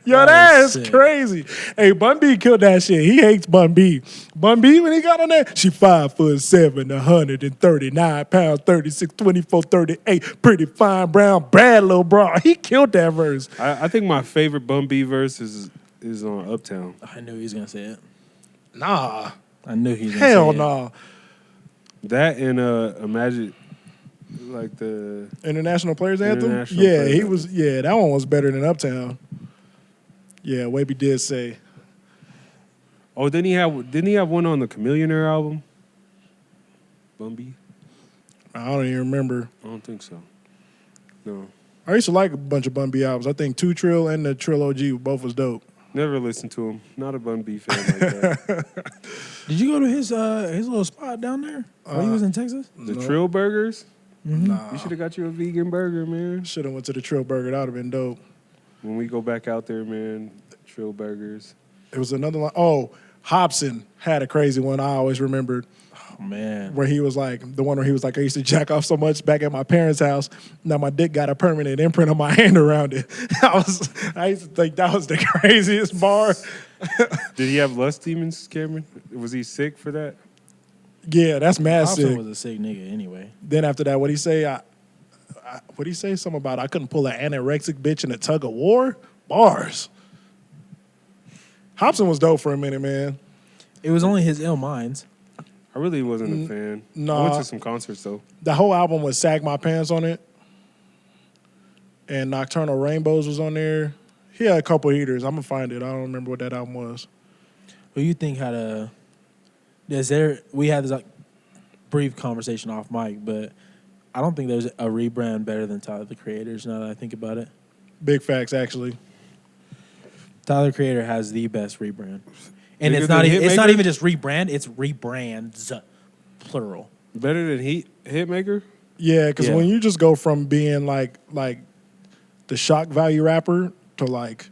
Yo, That that is is sick. crazy. Hey, Bun B killed that shit. He hates Bun B. Bun B, when he got on that, she 5'7", 139 pounds, 36, 24, 38, pretty fine, brown, bad little bra. He killed that verse. I think my favorite Bun B verse is on Uptown. I knew he was gonna say it. Nah. I knew he was gonna say Hell it. nah. That and Imagine, like the International Players Anthem? International Yeah, Players he Anthem. was. Yeah, that one was better than Uptown. Yeah, Webby did say. oh, didn't he have one on the Chameleonaire album? Bun B? I don't even remember. I don't think so. No, I used to like a bunch of Bun B albums. I think 2 Trill and the Trill OG both was dope. never listened to him. Not a Bun B fan like that. Did you go to his little spot down there? While he was in Texas? The Nope. Trill Burgers? Nah. You should have got you a vegan burger, man. Should have went to the Trill Burger. That would have been dope. When we go back out there, man, Trill Burgers. It was another one. Oh, Hobson had a crazy one I always remembered Oh man. where he was like, the one where he was like, I used to jack off so much back at my parents' house. Now my dick got a permanent imprint on my hand around it. I used to think that was the craziest bar. Did he have lust demons, Cameron? Was he sick for that? Yeah, that's mad Hobson sick. was a sick nigga anyway. Then after that, what'd he say? What'd he say? Something about I couldn't pull an anorexic bitch in a tug of war? Bars. Hobson was dope for a minute, man. It was only his ill minds. I really wasn't a fan. nah. I went to some concerts, though. The whole album was Sag My Pants on it. And Nocturnal Rainbows was on there. He had a couple heaters. I'm going to find it. I don't remember what that album was. Who you think had a? We had this like brief conversation off mic, but I don't think there's a rebrand better than Tyler the Creator's. Now that I think about it, Big facts, actually. Tyler the Creator has the best rebrand, and Bigger it's not. than It's not Hitmaker? even just rebrand; it's rebrands, plural. Better than Hitmaker? Yeah, because Yeah. when you just go from being like the shock value rapper to like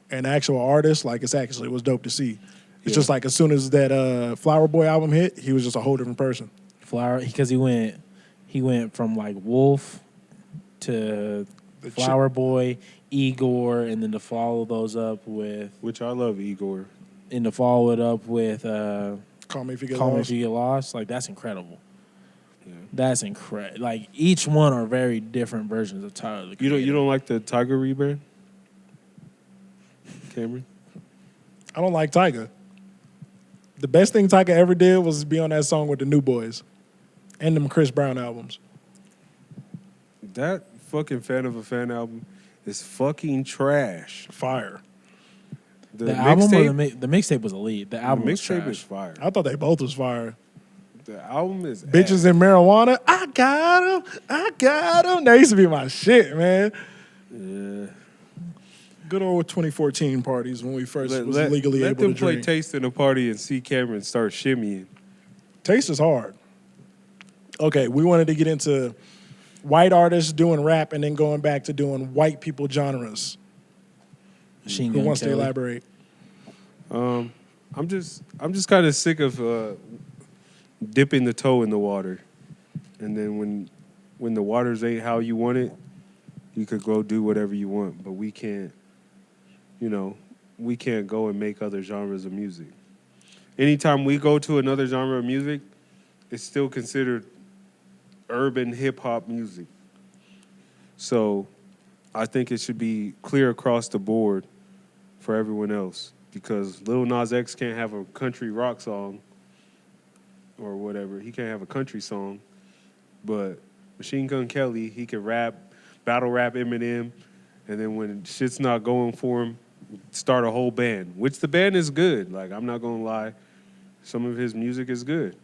an actual artist, like it was dope to see. It's Yeah. just like as soon as that Flower Boy album hit, he was just a whole different person. Flower, because he went from like Wolf to The Flower Boy, Igor, and then to follow those up with Which I love, Igor. Call Call Me If You Get Call Me If Lost. You Get Lost. Like that's incredible. Yeah. That's incredible. Like each one are very different versions of Tyler the Creator. You don't like the Tiger rebrand? Cameron? I don't like Tyga. The best thing Tyga ever did was be on that song with the New Boys and them Chris Brown albums. That fucking Fan of a Fan album is fucking trash. Fire. The album or mixtape- the mixtape was elite. The album the was mixtape trash. is fire. I thought they both was fire. The album is Bitches ass. and Marijuana. I got him. That used to be my shit, man. Yeah. Good old 2014 parties when we first was Let legally able them to play drink. Taste in a party and see Cameron start shimmying. Taste is hard. Okay, we wanted to get into white artists doing rap and then going back to doing white people genres. Machine Who Gun wants to Kelly. elaborate? I'm just kind of sick of dipping the toe in the water, and then when the waters ain't how you want it, you could go do whatever you want. But we can't, we can't go and make other genres of music. Anytime we go to another genre of music, it's still considered urban hip hop music. So I think it should be clear across the board for everyone else, because Lil Nas X can't have a country rock song or whatever. He can't have a country song, but Machine Gun Kelly, he can rap, battle rap Eminem, and then when shit's not going for him, start a whole band, which the band is good. Like, I'm not gonna lie, some of his music is good.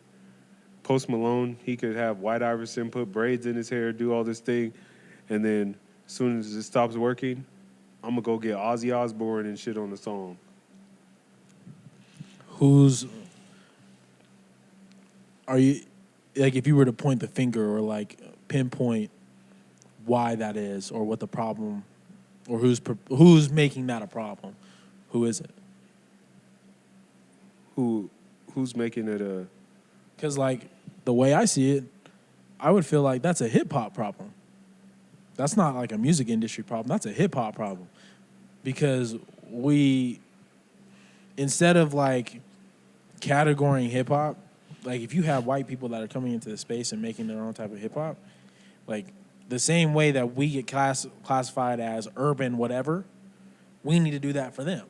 Post Malone, he could have White Iverson put braids in his hair, do all this thing, and then as soon as it stops working, I'm gonna go get Ozzy Osbourne and shit on the song. Are you, like, if you were to point the finger or like pinpoint why that is or what the problem, or who's making that a problem, who is it? Who's making it a? Because like the way I see it, I would feel like that's a hip hop problem. That's not like a music industry problem. That's a hip hop problem, because we, instead of like categorizing hip hop, like if you have white people that are coming into the space and making their own type of hip hop, like the same way that we get classified as urban whatever, we need to do that for them.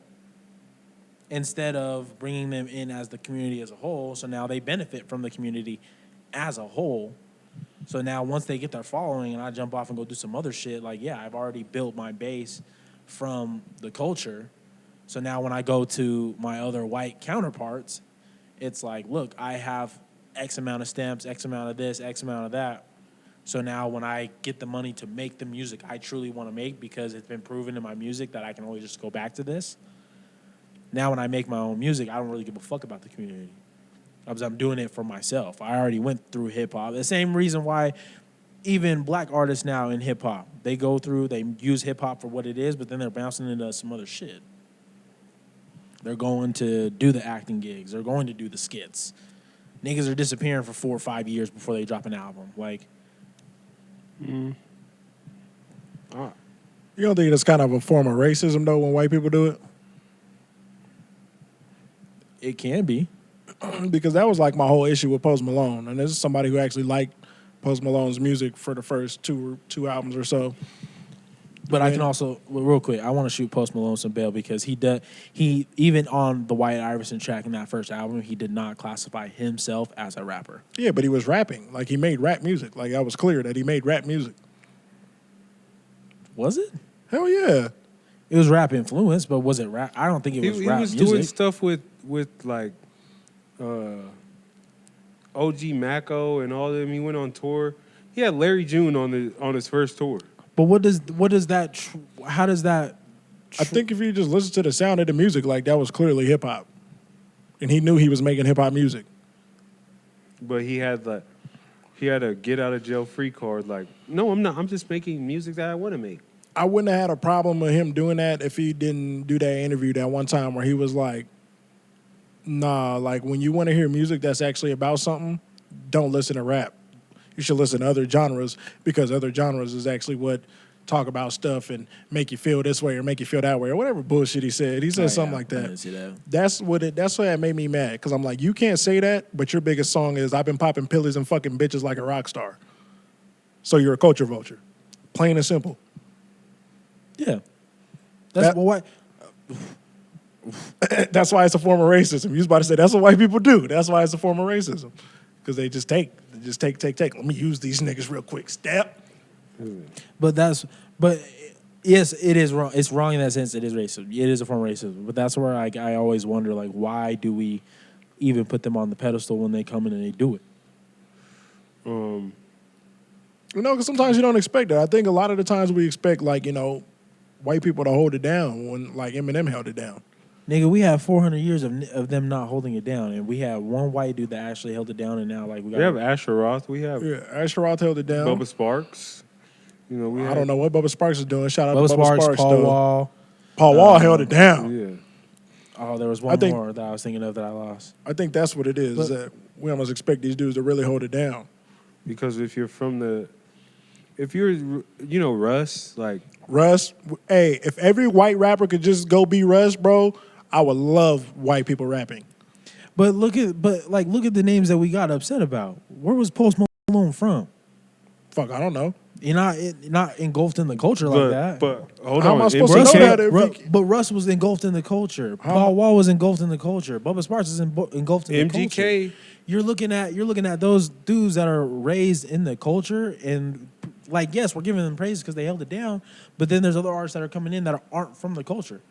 Instead of bringing them in as the community as a whole, so now they benefit from the community as a whole. So now once they get their following and I jump off and go do some other shit, like, yeah, I've already built my base from the culture. So now when I go to my other white counterparts, it's like, look, I have X amount of stamps, X amount of this, X amount of that. So now when I get the money to make the music I truly want to make, because it's been proven in my music that I can always just go back to this, now when I make my own music, I don't really give a fuck about the community. Because I'm doing it for myself. I already went through hip-hop. The same reason why even black artists now in hip-hop, they use hip-hop for what it is, but then they're bouncing into some other shit. They're going to do the acting gigs. They're going to do the skits. Niggas are disappearing for 4 or 5 years before they drop an album. Like, You don't think it's kind of a form of racism, though, when white people do it? it can be. Because that was like my whole issue with Post Malone. And this is somebody who actually liked Post Malone's music for the first two albums or so. But I can also, real quick, I want to shoot Post Malone some bail, because he even on the White Iverson track in that first album, he did not classify himself as a rapper. Yeah, but he was rapping. Like, he made rap music. Like, I was clear that he made rap music. Was it? Hell yeah. It was rap influence, but was it rap? I don't think it was rap music. He was doing stuff with like OG Mako and all of them. He went on tour. He had Larry June on his first tour. But how does that? I think if you just listen to the sound of the music, like, that was clearly hip hop, and he knew he was making hip hop music. But he had a get out of jail free card. Like, no, I'm not. I'm just making music that I want to make. I wouldn't have had a problem with him doing that if he didn't do that interview that one time where he was like, nah, like, when you want to hear music that's actually about something, don't listen to rap. You should listen to other genres, because other genres is actually what talk about stuff and make you feel this way or make you feel that way or whatever bullshit he said. He said something like that. I didn't see that. That's what that made me mad, because I'm like, you can't say that, but your biggest song is I've been popping pillies and fucking bitches like a rock star. So you're a culture vulture. Plain and simple. Yeah. That's why. That's why it's a form of racism. You was about to say that's what white people do. That's why it's a form of racism. Because they just take. Let me use these niggas real quick. Step. But yes, it is wrong. It's wrong in that sense. It is racism. It is a form of racism. But that's where I always wonder, like, why do we even put them on the pedestal when they come in and they do it? Because sometimes you don't expect it. I think a lot of the times we expect, like, white people to hold it down when, like, Eminem held it down. Nigga, we have 400 years of them not holding it down, and we have one white dude that actually held it down, and now, like, we have Asher Roth. We have Asher Roth held it down. Bubba Sparks. I don't know what Bubba Sparks is doing. Shout out Bubba to Bubba Sparks. Paul Wall. Paul Wall held it down. Yeah. Oh, there was one more that I was thinking of that I lost. I think that's what it is. Is that we almost expect these dudes to really hold it down. Because if you're Russ, like Russ, hey, if every white rapper could just go be Russ, bro, I would love white people rapping. But look at the names that we got upset about. Where was Post Malone from? Fuck, I don't know. You're not engulfed in the culture like that. But hold How on, am I supposed to know that? But Russ was engulfed in the culture. Paul Wall was engulfed in the culture. Bubba Sparks is engulfed in the culture. MGK. You're looking at those dudes that are raised in the culture, and like, yes, we're giving them praise because they held it down. But then there's other artists that are coming in that aren't from the culture,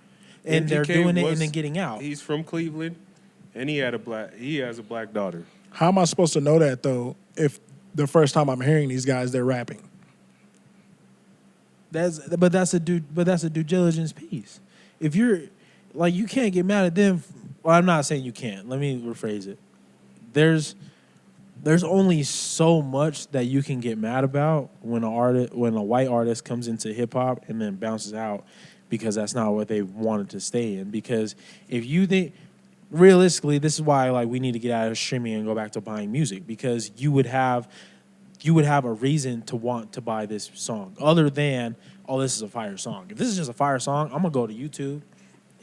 and they're doing it and then getting out. He's from Cleveland, and he has a black daughter. How am I supposed to know that though? If the first time I'm hearing these guys, they're rapping. That's a due diligence piece. If you're like, you can't get mad at them. Well, I'm not saying you can't. Let me rephrase it. There's only so much that you can get mad about when a white artist comes into hip hop and then bounces out because that's not what they wanted to stay in. Because if you think realistically, this is why like we need to get out of streaming and go back to buying music, because you would have a reason to want to buy this song other than, oh, this is a fire song. If this is just a fire song, I'm gonna go to YouTube,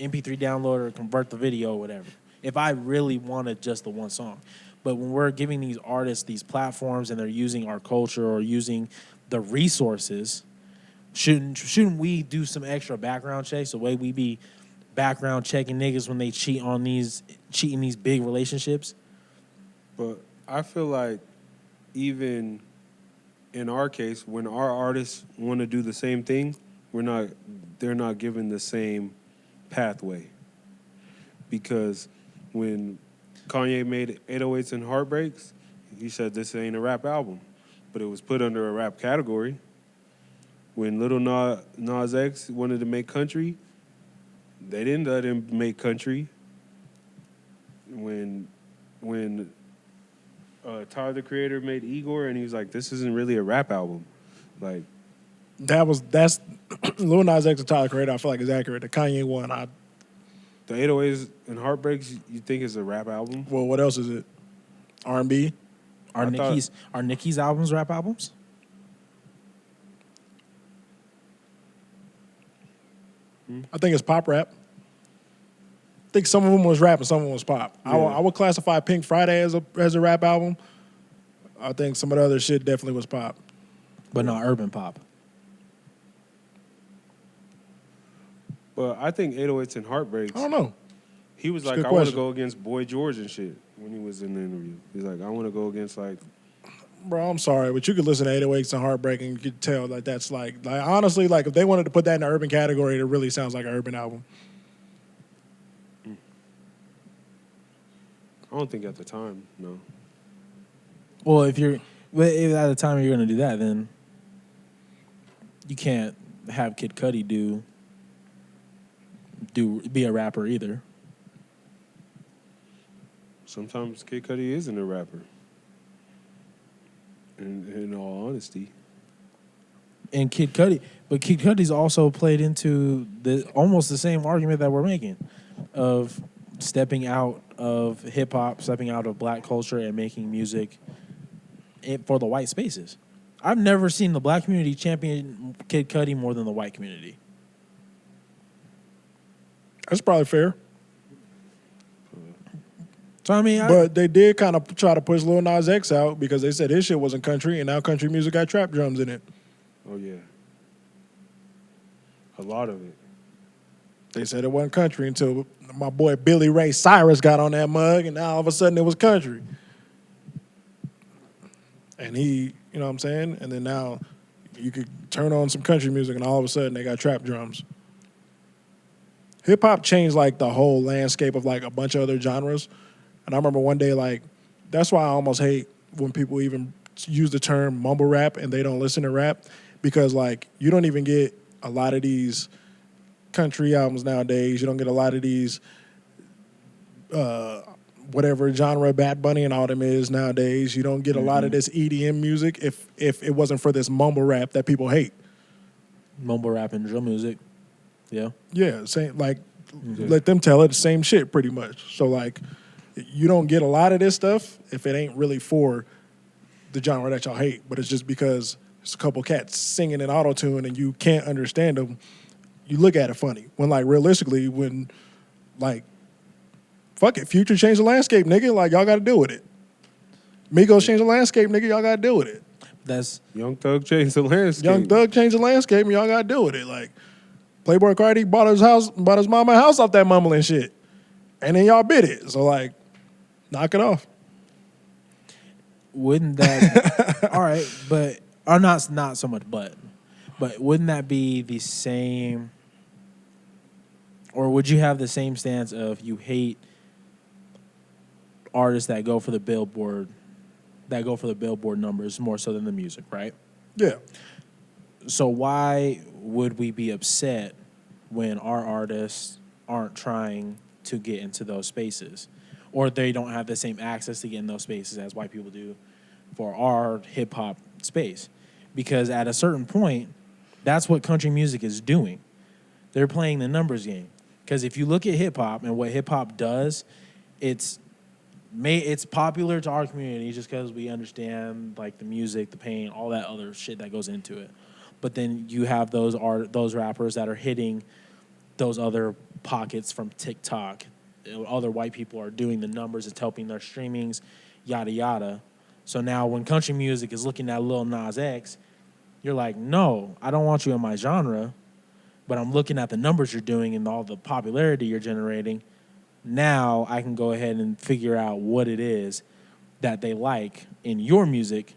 MP3 downloader, convert the video, whatever. If I really wanted just the one song. But when we're giving these artists these platforms and they're using our culture or using the resources, shouldn't we do some extra background checks? The way we be background checking niggas when they cheat in these big relationships. But I feel like even in our case, when our artists want to do the same thing, they're not given the same pathway. Because when Kanye made 808s and Heartbreaks, he said this ain't a rap album, but it was put under a rap category. When Lil Nas X wanted to make country, they didn't let him make country. When Tyler the Creator made Igor, and he was like, this isn't really a rap album. Like that's Lil Nas X and Tyler Creator, I feel like is accurate. The Kanye one, the 808s and Heartbreaks, you think is a rap album? Well, what else is it? R&B? Are Nicki's albums rap albums? I think it's pop rap. I think some of them was rap and some of them was pop. Yeah. I would classify Pink Friday as a rap album. I think some of the other shit definitely was pop. But not urban pop. But I think 808s and Heartbreaks, I don't know. he was It's a like, good I want to question. go against Boy George and shit when he was in the interview. He's like, I want to go against like, Bro, I'm sorry, but you could listen to 808s and Heartbreak and you could tell like that's like honestly, like if they wanted to put that in the urban category, it really sounds like an urban album. I don't think at the time, no. Well, if at the time you're going to do that, then you can't have Kid Cudi be a rapper either. Sometimes Kid Cudi isn't a rapper. In all honesty. And Kid Cudi's also played into almost the same argument that we're making of stepping out of hip hop, stepping out of black culture and making music for the white spaces. I've never seen the black community champion Kid Cudi more than the white community. That's probably fair. So I mean, But they did kind of try to push Lil Nas X out because they said his shit wasn't country, and now country music got trap drums in it. Oh, yeah. A lot of it. They said it wasn't country until my boy Billy Ray Cyrus got on that mug, and now all of a sudden it was country. And he, you know what I'm saying? And then now you could turn on some country music, and all of a sudden they got trap drums. Hip hop changed like the whole landscape of like a bunch of other genres. And I remember one day, like, that's why I almost hate when people even use the term mumble rap and they don't listen to rap, because like you don't even get a lot of these country albums nowadays. You don't get a lot of these whatever genre Bad Bunny and all them is nowadays. You don't get a lot of this EDM music if it wasn't for this mumble rap that people hate. mumble rap and drill music. Yeah. Yeah, same like let them tell it the same shit pretty much. So like, you don't get a lot of this stuff if it ain't really for the genre that y'all hate, but it's just because there's a couple cats singing in auto-tune and you can't understand them. You look at it funny. When like realistically, when like, fuck it, Future changed the landscape, nigga. Like y'all got to deal with it. Migos changed the landscape, nigga. Y'all got to deal with it. That's Young Thug changed the landscape. Young Thug changed the landscape, and y'all got to deal with it. Like Playboy Cardi bought his mama house off that mumbling shit, and then y'all bid it. So like, knock it off. wouldn't that all right, but or not so much, but wouldn't that be the same, or would you have the same stance of you hate artists that go for the billboard numbers more so than the music, right? Yeah. So why would we be upset when our artists aren't trying to get into those spaces, or they don't have the same access to get in those spaces as white people do for our hip hop space? Because at a certain point, that's what country music is doing. They're playing the numbers game. Because if you look at hip hop and what hip hop does, it's popular to our community just because we understand like the music, the pain, all that other shit that goes into it. But then you have those rappers that are hitting those other pockets from TikTok. Other white people are doing the numbers, it's helping their streamings, yada yada. So now when country music is looking at Lil Nas X, you're like, no, I don't want you in my genre, but I'm looking at the numbers you're doing and all the popularity you're generating. Now I can go ahead and figure out what it is that they like in your music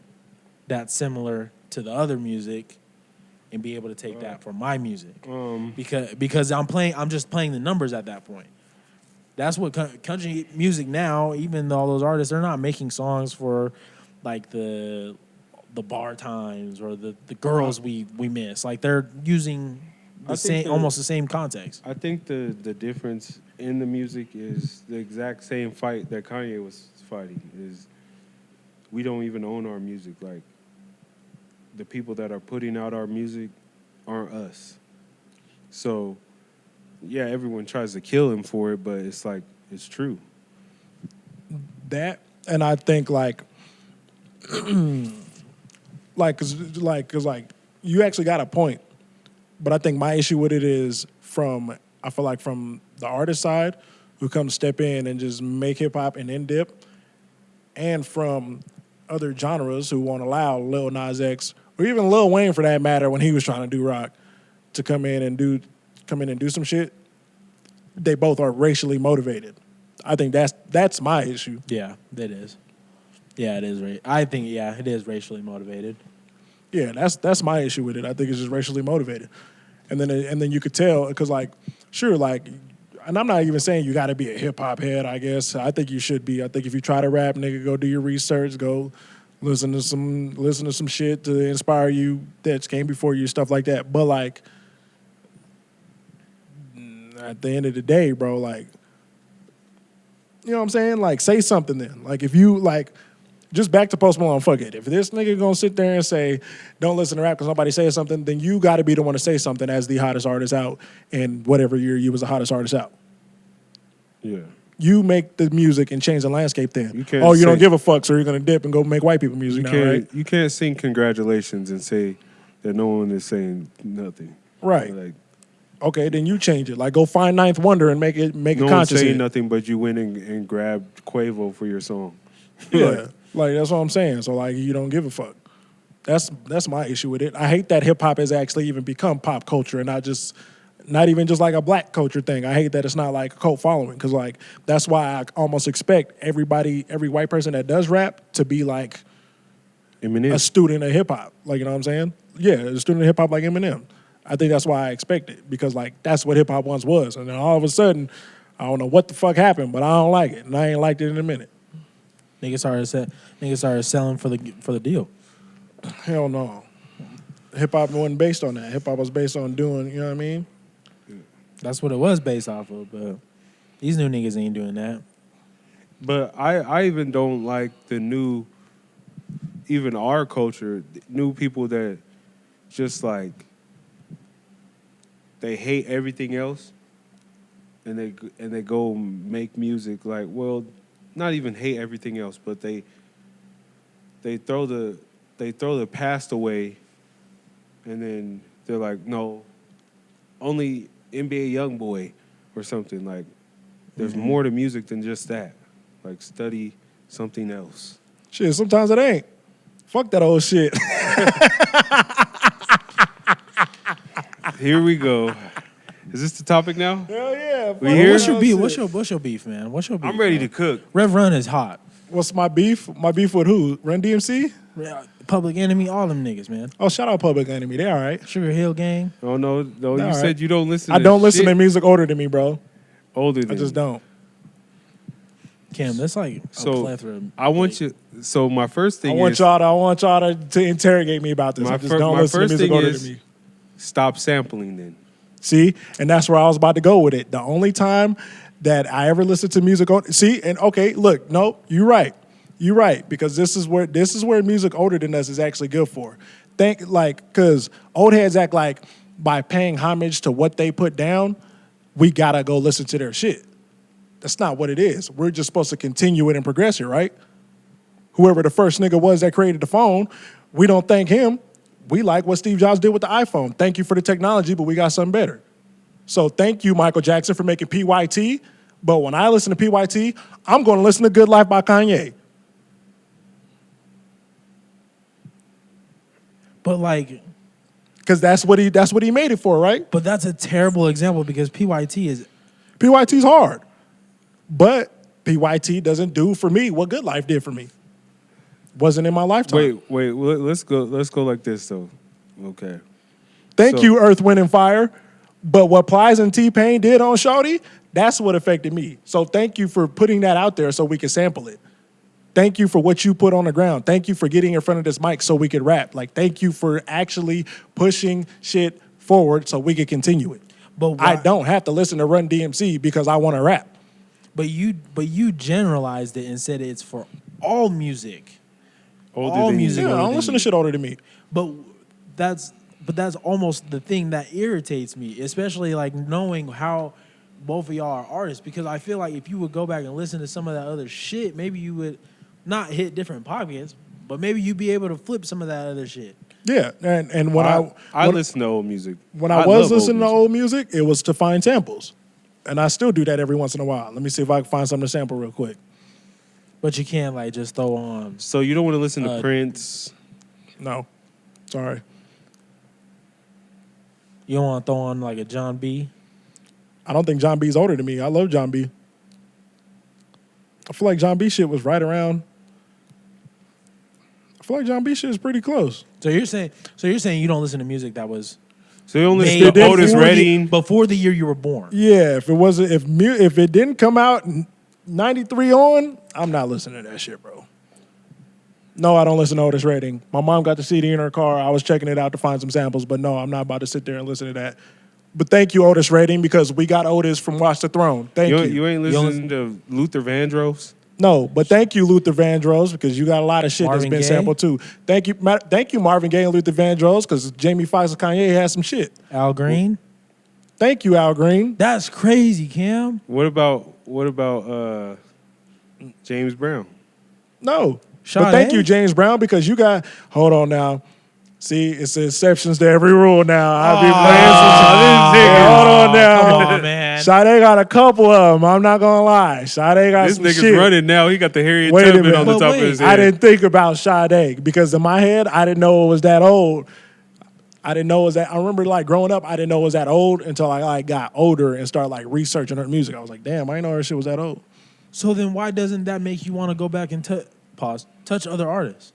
that's similar to the other music and be able to take that for my music. Because I'm just playing the numbers at that point. That's what country music now, even all those artists, they're not making songs for like the bar times or the girls we miss. Like they're using almost the same context. I think the difference in the music is the exact same fight that Kanye was fighting. Is we don't even own our music. Like the people that are putting out our music aren't us. So yeah, everyone tries to kill him for it, but it's like it's true. That, and I think like cause you actually got a point, but I think my issue with it is I feel like from the artist side who come step in and just make hip hop and then dip, and from other genres who won't allow Lil Nas X or even Lil Wayne for that matter when he was trying to do rock to come in and do some shit. They both are racially motivated. I think that's my issue. Yeah, it is. Yeah, it is. I think it is racially motivated. Yeah, that's my issue with it. I think it's just racially motivated, and then you could tell because like sure like, and I'm not even saying you got to be a hip hop head. I guess I think you should be. I think if you try to rap, nigga, go do your research, go listen to some shit to inspire you that came before you, stuff like that. But like at the end of the day, bro, like you know what I'm saying? Like say something then. Like if you like. Just back to Post Malone, fuck it. If this nigga gonna sit there and say, don't listen to rap because somebody says something, then you gotta be the one to say something as the hottest artist out in whatever year you was the hottest artist out. Yeah. You make the music and change the landscape then. You don't give a fuck, so you're gonna dip and go make white people music now, right? You can't sing congratulations and say that no one is saying nothing. Right. Like, okay, then you change it. Like go find Ninth Wonder and make it no conscious. one's saying nothing, but you went and grabbed Quavo for your song. Yeah. Like that's what I'm saying. So like you don't give a fuck. That's my issue with it. I hate that hip hop has actually even become pop culture and not even just like a black culture thing. I hate that it's not like a cult following because like that's why I almost expect every white person that does rap to be like Eminem. a student of hip hop. Like you know what I'm saying? Yeah, a student of hip hop like Eminem. I think that's why I expect it because like that's what hip hop once was, and then all of a sudden, I don't know what the fuck happened, but I don't like it, and I ain't liked it in a minute. Niggas started selling for the deal. Hell no. Hip hop wasn't based on that. Hip hop was based on doing, you know what I mean? That's what it was based off of, but these new niggas ain't doing that. But I even don't like the new, even our culture, new people that just like, they hate everything else and they go make music like, well, not even hate everything else, but they throw the past away, and then they're like, no, only NBA YoungBoy or something. Like, there's more to music than just that. Like, study something else. Shit, sometimes it ain't. Fuck that old shit. Here we go. Is this the topic now? Hell yeah. We here? What's your beef? What's your beef, man? What's your beef? I'm ready man? to cook. Rev Run is hot. What's my beef? My beef with who? Run DMC? Public Enemy, all them niggas, man. Oh, shout out Public Enemy. They all right. Sugar Hill Gang. Oh, no. All You right. said you don't listen I to don't listen shit to music older than me, bro. older than I just me. don't. Cam, that's like a So, plethora. I want you. So, my first thing I want is y'all to interrogate me about this. My I just fir- don't my listen to first music thing older is- than me. stop sampling then. See, and that's where I was about to go with it. The only time that I ever listened to music, and okay, look, no, you're right, because this is where music older than us is actually good for. Because old heads act like by paying homage to what they put down, we gotta go listen to their shit. That's not what it is. We're just supposed to continue it and progress it, right? Whoever the first nigga was that created the phone, we don't thank him. We like what Steve Jobs did with the iPhone. Thank you for the technology, but we got something better. So thank you, Michael Jackson, for making PYT. But when I listen to PYT, I'm going to listen to Good Life by Kanye. But like, Because that's what he made it for, right? but that's a terrible example because PYT is PYT's hard. But PYT doesn't do for me what Good Life did for me. Wasn't in my lifetime. Wait. Let's go like this though. Okay. Thank So- you, Earth, Wind, and Fire. But what Plies and T-Pain did on Shawty, that's what affected me. So thank you for putting that out there so we can sample it. Thank you for what you put on the ground. Thank you for getting in front of this mic so we could rap. Like, thank you for actually pushing shit forward so we could continue it. But I why- don't have to listen to Run DMC because I want to rap. But you generalized it and said it's for all music. Older All than music. you. Yeah, I older don't than listen you. to shit older than me. But that's almost the thing that irritates me, especially like knowing how both of y'all are artists. Because I feel like if you would go back and listen to some of that other shit, maybe you would not hit different pockets, but maybe you'd be able to flip some of that other shit. Yeah, and when I listen to old music. when I was love listening to music. old music, it was to find samples. And I still do that every once in a while. Let me see if I can find something to sample real quick. But you can't like just throw on. So you don't want to listen to Prince. No, sorry. You don't want to throw on like a John B. I don't think John B's older than me. I love John B. I feel like John B shit was right around. I feel like John B shit is pretty close. So you're saying you don't listen to music that was So you only made listen to before Otis the- Redding. before the year you were born. Yeah, if it didn't come out in 93 on, I'm not listening to that shit, bro. No, I don't listen to Otis Redding. My mom got the CD in her car. I was checking it out to find some samples, but no, I'm not about to sit there and listen to that. But thank you, Otis Redding, because we got Otis from Watch the Throne. Thank you. You ain't You don't listening to Luther Vandross. No, but thank you, Luther Vandross, because you got a lot of shit Marvin that's been Gaye? sampled too. Thank you, Marvin Gaye and Luther Vandross, because Jamie Foxx and Kanye had some shit. Al Green. Thank you, Al Green. That's crazy, Cam. What about James Brown? No, Sade? but thank you, James Brown, because you got. Hold on now. See, it's exceptions to every rule now. I be playing some. Hold on now. Come on, man. Sade got a couple of them. I'm not gonna lie. Sade got This some nigga's shit. running now. He got the Harriet Wait a Tubman minute. on the But top wait, of his head. I didn't think about Sade because in my head I didn't know it was that old. I didn't know it was that. I remember like growing up, I didn't know it was that old until I like got older and started like researching her music. I was like, damn, I didn't know her shit was that old. So then why doesn't that make you want to go back and touch other artists?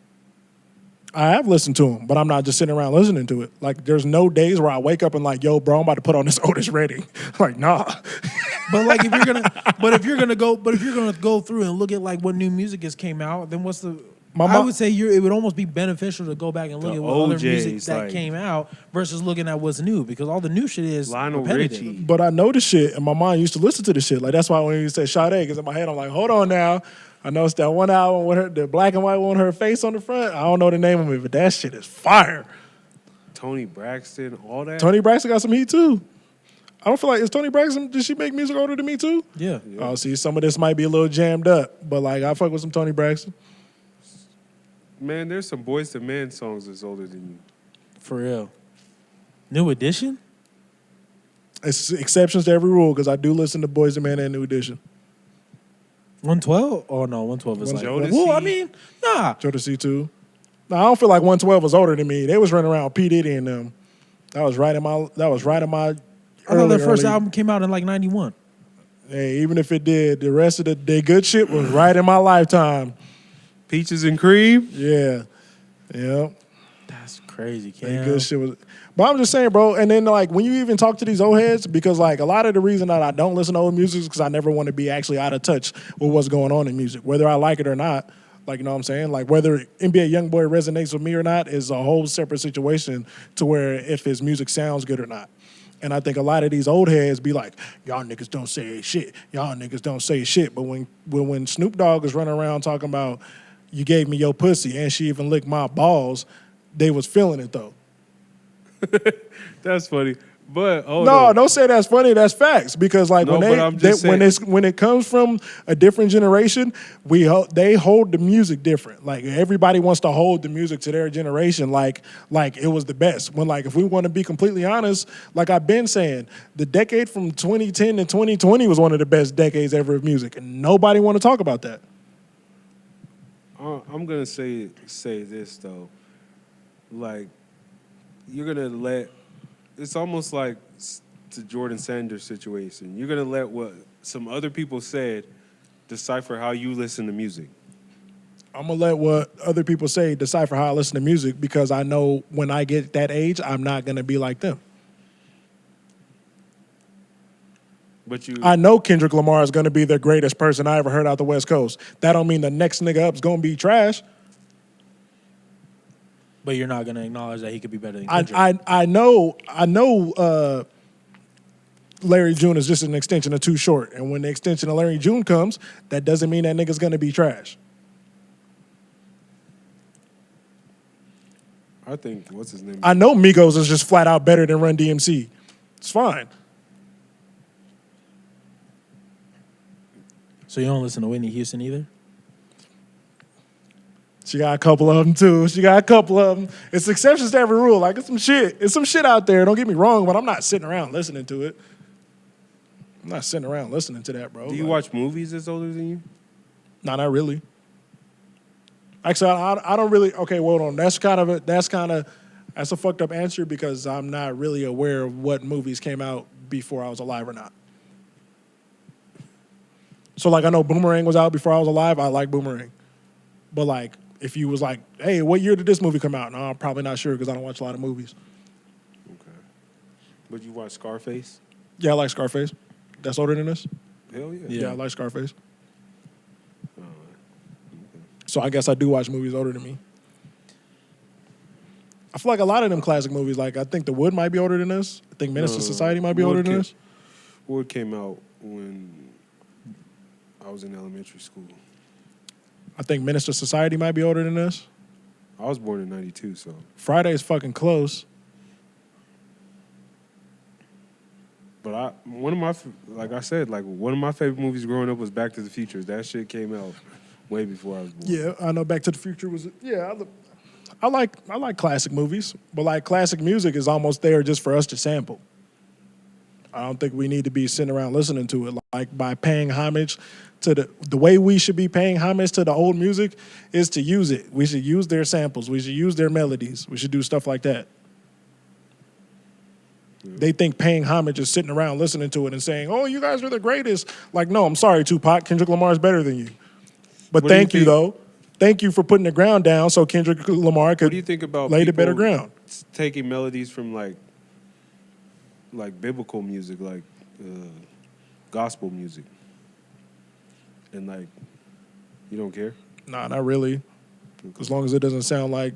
I have listened to him, but I'm not just sitting around listening to it. Like, there's no days where I wake up and like, yo, bro, I'm about to put on this Otis Redding. Like, nah. But like if you're gonna go through and look at like what new music has came out, then what's the I would say it would almost be beneficial to go back and look The at what other OJs, music that like- came out versus looking at what's new because all the new shit is Lionel repetitive. Richie. But I know the shit, and my mom used to listen to the shit. Like, that's why when you say Sade, because in my head, I'm like, hold on now. I noticed that one album with her, the black and white one, her face on the front. I don't know the name of it, but that shit is fire. Tony Braxton, all that. Tony Braxton got some heat too. I don't feel like, is Tony Braxton, did she make music older than me too? Yeah. Oh, see, some of this might be a little jammed up, but like I fuck with some Tony Braxton. Man, there's some Boys to Men songs that's older than you. For real. New Edition? It's exceptions to every rule because I do listen to Boys and Men and New Edition. 112? Oh, no, 112 is like... Jodeci. Well, I mean, nah. Jodeci too. No, I don't feel like 112 was older than me. They was running around with P. Diddy and them. That was right in my I thought their first album came out in like 91. Hey, even if it did, the rest of their good shit was right in my lifetime. Peaches and Cream. Yeah. Yeah. That's crazy, They Cam. good shit was. But I'm just saying, bro, and then like when you even talk to these old heads, because like a lot of the reason that I don't listen to old music is because I never want to be actually out of touch with what's going on in music, whether I like it or not. Like, you know what I'm saying? Like whether NBA Youngboy resonates with me or not is a whole separate situation to where if his music sounds good or not. And I think a lot of these old heads be like, y'all niggas don't say shit. Y'all niggas don't say shit. But when Snoop Dogg is running around talking about you gave me your pussy and she even licked my balls, they was feeling it though. That's funny. But No, don't say that's funny. That's facts. Because like No, but I'm just when it comes from a different generation, they hold the music different. Like everybody wants to hold the music to their generation like it was the best. When like if we want to be completely honest, like I've been saying, the decade from 2010 to 2020 was one of the best decades ever of music, and nobody want to talk about that. I'm gonna say this though, like you're gonna let. It's almost like the Jordan Sanders situation. You're gonna let what some other people said decipher how you listen to music. I'm gonna let what other people say decipher how I listen to music because I know when I get that age, I'm not gonna be like them. But I know Kendrick Lamar is gonna be the greatest person I ever heard out the West Coast. That don't mean the next nigga up is gonna be trash. But you're not going to acknowledge that he could be better than Kendrick. I know Larry June is just an extension of Too Short. And when the extension of Larry June comes, that doesn't mean that nigga's gonna be trash. I think what's his name? I know Migos is just flat out better than Run DMC. It's fine. So you don't listen to Whitney Houston either? She got a couple of them too. It's exceptions to every rule. Like it's some shit. It's some shit out there. Don't get me wrong, but I'm not sitting around listening to it. I'm not sitting around listening to that, bro. Do you watch movies that's older than you? No, not really. Actually, I don't really. Okay, hold on. That's a fucked up answer because I'm not really aware of what movies came out before I was alive or not. So like I know Boomerang was out before I was alive. I like Boomerang, but like if you was like, hey, what year did this movie come out? No, I'm probably not sure because I don't watch a lot of movies. Okay. But you watch Scarface? Yeah, I like Scarface. That's older than this? Hell yeah. Yeah, I like Scarface. Oh, okay. So I guess I do watch movies older than me. I feel like a lot of them classic movies, like I think The Wood might be older than this. I think Menace to Society might be older than this. Wood came out when I was in elementary school. I think Menace to Society might be older than this. I was born in 92, so. Friday's fucking close. But one of my favorite movies growing up was Back to the Future. That shit came out way before I was born. Yeah, I know Back to the Future was, yeah, I like classic movies, but like classic music is almost there just for us to sample. I don't think we need to be sitting around listening to it. Like by paying homage to the way we should be paying homage to the old music is to use it. We should use their samples. We should use their melodies. We should do stuff like that. Yeah. They think paying homage is sitting around listening to it and saying, oh, you guys are the greatest. Like, no, I'm sorry, Tupac. Kendrick Lamar is better than you. But thank you, though. Thank you for putting the ground down so Kendrick Lamar could what do you think about lay the better ground. Taking melodies from like biblical music, like gospel music, and like you don't care? Nah, not really. As long as it doesn't sound like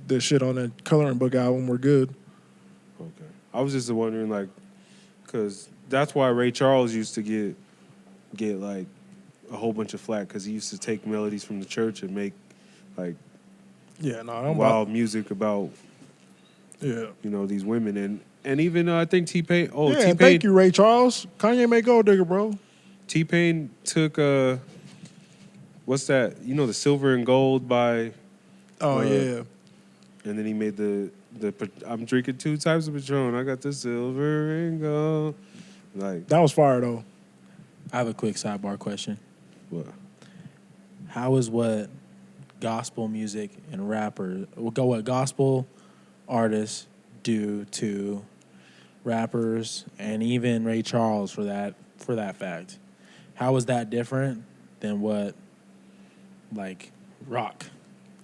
the shit on that Coloring Book album, we're good. Okay. I was just wondering, like, because that's why Ray Charles used to get like a whole bunch of flack because he used to take melodies from the church and make like wild music about Yeah. You know, these women and even I think T-Pain. Oh, Yeah, T-Pain. and thank you, Ray Charles. Kanye made Gold Digger, bro. T-Pain took what's that? You know, the Silver and Gold by. Oh, yeah. And then he made the I'm drinking 2 types of Patron. I got the Silver and Gold. Like That was fire, though. I have a quick sidebar question. what? How is what gospel music and what gospel artists do to rappers and even Ray Charles for that fact? How is that different than what like rock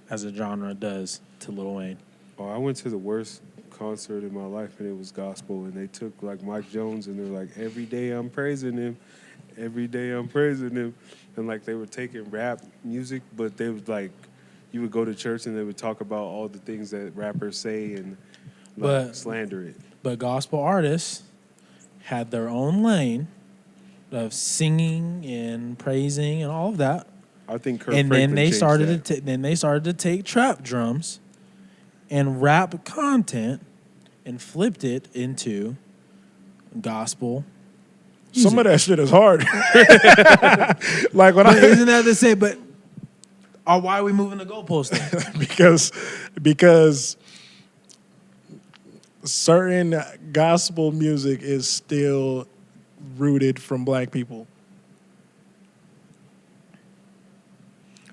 as a genre does to Lil Wayne? Oh, I went to the worst concert in my life, and it was gospel. And they took like Mike Jones, and they're like, "Every day I'm praising him, every day I'm praising him," and like they were taking rap music, but they was like, you would go to church and they would talk about all the things that rappers say and like, slander it. But gospel artists had their own lane of singing and praising and all of that. I think Kirk And Franklin then they changed started that. then they started to take trap drums and rap content and flipped it into gospel. Some of that shit is hard. Like when Isn't that the same? But why are we moving the goalpost then? because certain gospel music is still rooted from black people.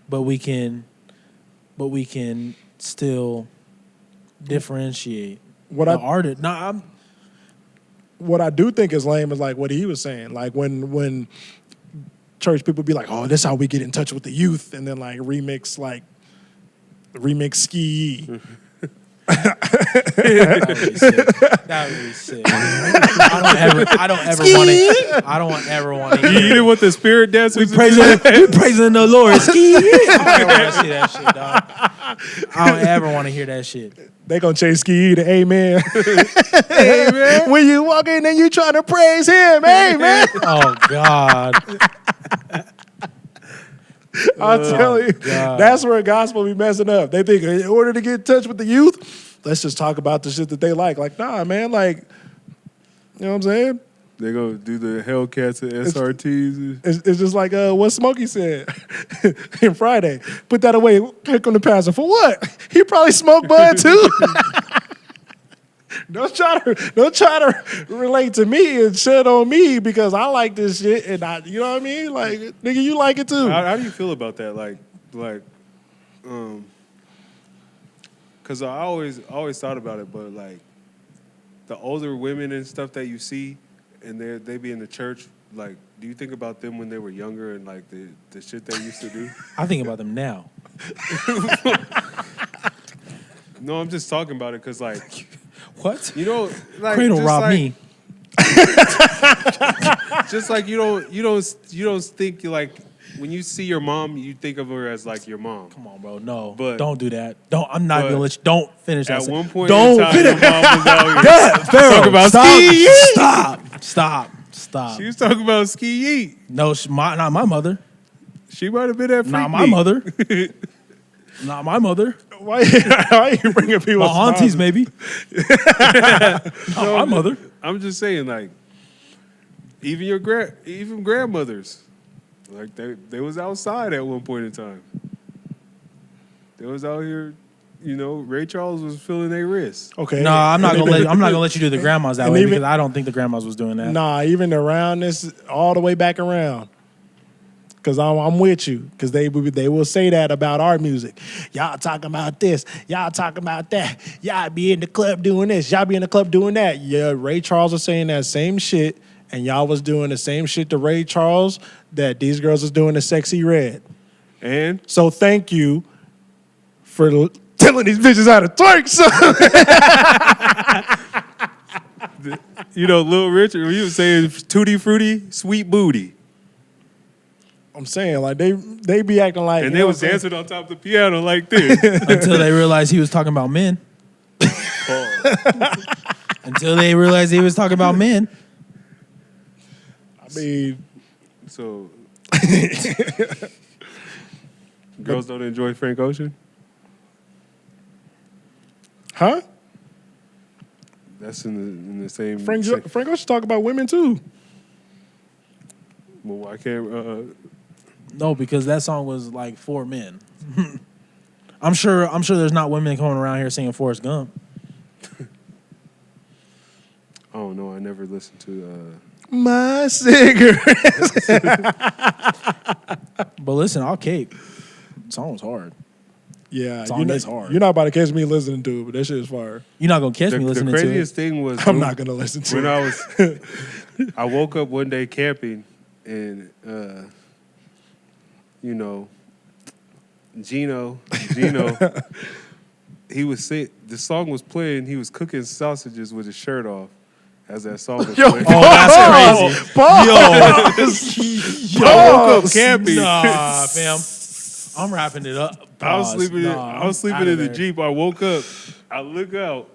But we can still differentiate What the I artist. No, what I do think is lame is like what he was saying. Like when church people be like, "Oh, this is how we get in touch with the youth," and then like remix Ski. that would be sick. That would be sick. I don't ever want to You hear eat it with the spirit dancers. we praising the Lord. Ski. I don't want to see that shit, dog. I don't ever want to hear that shit. They gonna chase Ski to Amen. Amen. When you walk in and you trying to praise him, Amen. Oh God. I'll tell you, God. that's where gospel be messing up. They think in order to get in touch with the youth, let's just talk about the shit that they like. Like, nah, man, like, you know what I'm saying? They gonna do the Hellcats and SRTs. It's just like what Smokey said in Friday. Put that away. Here come the pastor. For what? He probably smoked bud too. Don't try to relate to me and shit on me because I like this shit and you know what I mean? Like, nigga, you like it too. How do you feel about that? Because I always thought about it, but like the older women and stuff that you see, and they be in the church. Like, do you think about them when they were younger and like the shit they used to do? I think about them now. No, I'm just talking about it because like. What? You know, like Cradle just robbed like, me. Just like you don't think like when you see your mom, you think of her as like your mom. Come on, bro. No, But- don't do that. Don't. I'm not but gonna let you. Don't finish that. At sentence. one point don't in time, finish. your mom was out here. That, Pharaoh, Talk about stop. She was talking about ski eat. No, not my mother. She might have been at Freak Not my Meat. mother. Not my mother. Why you bringing people? My aunties, maybe. Not my mother. I'm just saying, like, even grandmothers, like they was outside at one point in time. They was out here, you know. Ray Charles was feeling their wrists. Okay. No, I'm not gonna let you do the grandmas that And way even- because I don't think the grandmas was doing that. Nah, even around this, all the way back around. Because I'm with you. Because they will say that about our music. Y'all talking about this. Y'all talking about that. Y'all be in the club doing this. Y'all be in the club doing that. Yeah, Ray Charles was saying that same shit. And y'all was doing the same shit to Ray Charles that these girls was doing to Sexy Red. And So thank you for telling these bitches how to twerk, son. you know, Lil Richard, he was saying tutti frutti, sweet booty. I'm saying, like, they be acting like... And you they know was what I'm saying? dancing on top of the piano like this. Until they realized he was talking about men. Until they realized he was talking about men. I mean... So, girls don't enjoy Frank Ocean? Huh? That's in the same. Frank should talk about women too. Well, why can't? No, because that song was like for men. I'm sure there's not women coming around here singing Forrest Gump. Oh no, I never listened to. My cigarette. But listen, I'll cape. The song was hard. Yeah, Song is hard. You're not about to catch me listening to it, but that shit is fire. You're not gonna catch me listening The to craziest it. thing was I'm not gonna listen to when it. I woke up one day camping and Gino, he was the song was playing. He was cooking sausages with his shirt off as that song was Yo, playing. Oh, that's crazy. Pause. I woke up camping. Nah, fam. I'm wrapping it up. I was Pause. sleeping. Nah, I was sleeping outta in the there. Jeep. I woke up. I look out.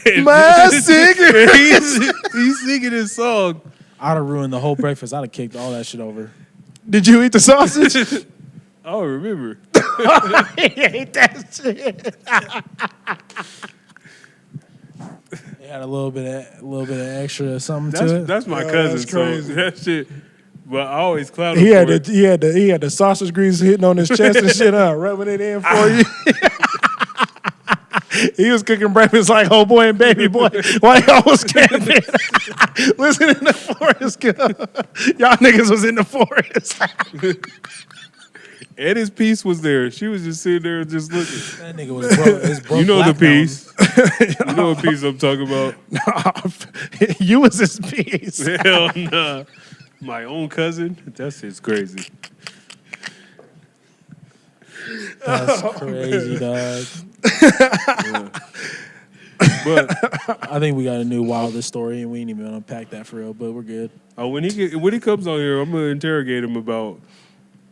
And My cigarette. he's singing his song. I'd have ruined the whole breakfast. I'd have kicked all that shit over. Did you eat the sausage? I don't remember. I hate that shit. It had a little bit of extra something to it. That's my Oh, cousin. that's crazy. So that shit. But I always clown him He had for it. he had the sausage grease hitting on his chest and shit, rubbing it in for you. He was cooking breakfast like oh boy and baby boy while y'all was camping, listening to Forrest Gump. Y'all niggas was in the forest. And his piece was there. She was just sitting there just looking. That nigga was broke. It's broke You know the black mountain. piece. You know what piece I'm talking about. You was his piece. Hell nah. My own cousin? That's just crazy. That's crazy, dog. But I think we got a new wildest story, and we ain't even unpack that for real. But we're good. when he comes on here, I'm gonna interrogate him about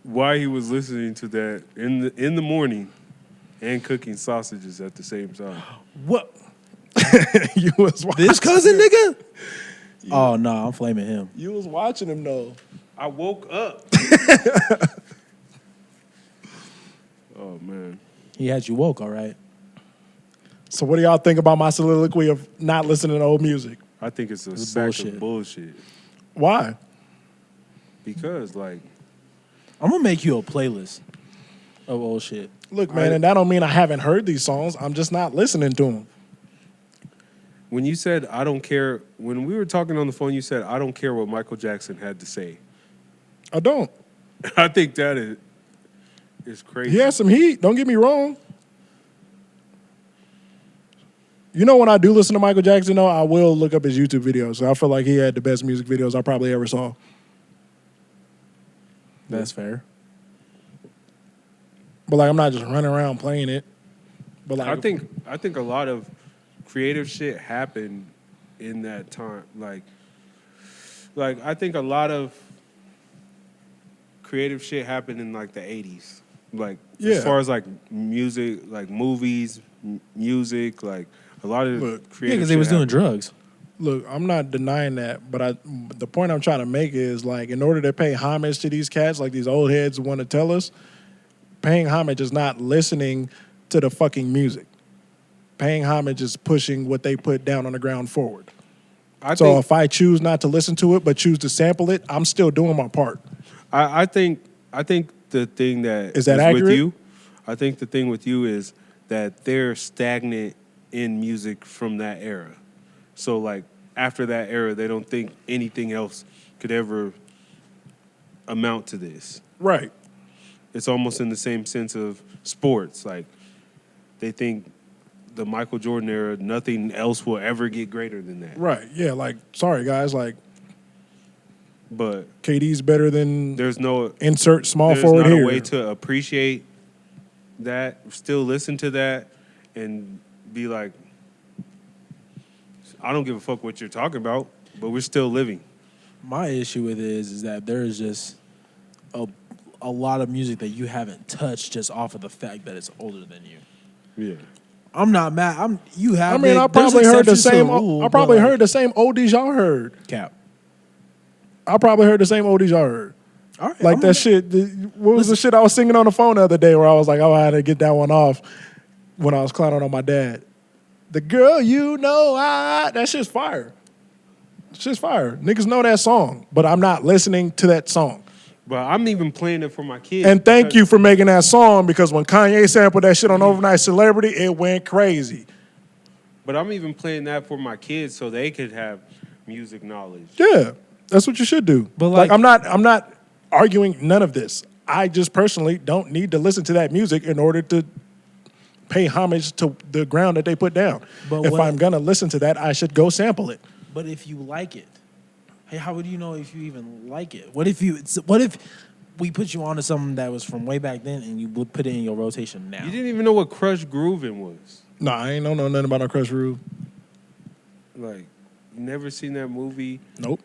why he was listening to that in the morning and cooking sausages at the same time. What? You was watching, This cousin, nigga? Oh no, I'm flaming him. you was watching him though. I woke up. Oh man. He had you woke, all right. So what do y'all think about my soliloquy of not listening to old music? I think it's a It's sack bullshit. of bullshit. Why? Because like I'm gonna make you a playlist of old shit. Look, man, and that don't mean I haven't heard these songs. I'm just not listening to them. when you said I don't care, when we were talking on the phone, you said I don't care what Michael Jackson had to say. I don't. I think that is crazy. He has some heat. Don't get me wrong. You know, when I do listen to Michael Jackson, though, I will look up his YouTube videos. I feel like he had the best music videos I probably ever saw. That's fair. But like, I'm not just running around playing it. But like, I think a lot of creative shit happened in that time. Like I think a lot of creative shit happened in like the 80s. Like Yeah. as far as like music, like movies, music, like a lot of Look, Yeah, creative because they shit was doing happened. drugs. look, I'm not denying that. But the point I'm trying to make is like, in order to pay homage to these cats, like these old heads want to tell us, paying homage is not listening to the fucking music. Paying homage is pushing what they put down on the ground forward. So think if I choose not to listen to it but choose to sample it, I'm still doing my part. I think the thing that Is that with accurate? you, I think the thing with you is that they're stagnant in music from that era. So like after that era, they don't think anything else could ever amount to this. Right. It's almost in the same sense of sports. Like they think the Michael Jordan era, nothing else will ever get greater than that. Right. Yeah, like, sorry guys, like But KD's better than there's no insert small there's forward not here. a way to appreciate that, still listen to that, and be like, I don't give a fuck what you're talking about, but we're still living. My issue with it is that there is just a lot of music that you haven't touched just off of the fact that it's older than you. Yeah. I'm not mad. You have. I mean, I there's probably heard the exceptions to same. rule, I but, probably like, heard the same oldies y'all heard. cap. I probably heard the same oldies y'all heard. All right, Like I'm that shit. What was the shit I was singing on the phone the other day where I was like, oh, I had to get that one off when I was clowning on my dad. The girl you know, that shit's fire. Shit's fire. Niggas know that song, but I'm not listening to that song. But I'm even playing it for my kids. And thank you for making that song, because when Kanye sampled that shit on Overnight Celebrity, it went crazy. But I'm even playing that for my kids so they could have music knowledge. Yeah, that's what you should do. But like, like- I'm not arguing none of this. I just personally don't need to listen to that music in order to pay homage to the ground that they put down. But if what- I'm gonna listen to that, I should go sample it. But if you like it, hey, how would you know if you even like it? What if we put you onto something that was from way back then and you would put it in your rotation now? You didn't even know what Crush Groovin' was. No, I ain't know nothing about no Crush Rule. Like, you never seen that movie. Nope.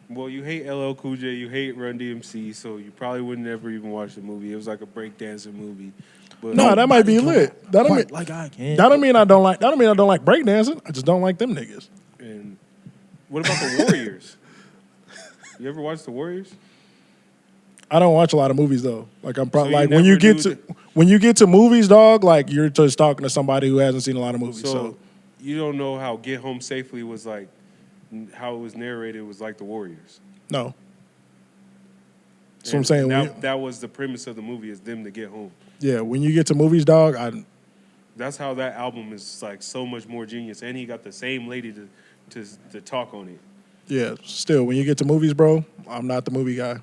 Well, you hate LL Cool J, you hate Run DMC, so you probably would never even watch the movie. It was like a breakdancing movie. But No, that might be lit. That don't mean like I can. that don't mean I don't like breakdancing. I just don't like them niggas. And what about the Warriors? You ever watch the Warriors? I don't watch a lot of movies though. Like I'm probably So you like never when you get to movies, dog. Like you're just talking to somebody who hasn't seen a lot of movies. So, So you don't know how Get Home Safely was like, how it was narrated was like the Warriors. no. That's what I'm And saying. That was the premise of the movie, is them to get home. Yeah, when you get to movies, dog, That's how that album is like so much more genius. And he got the same lady to talk on it. yeah, still, when you get to movies, bro, I'm not the movie guy.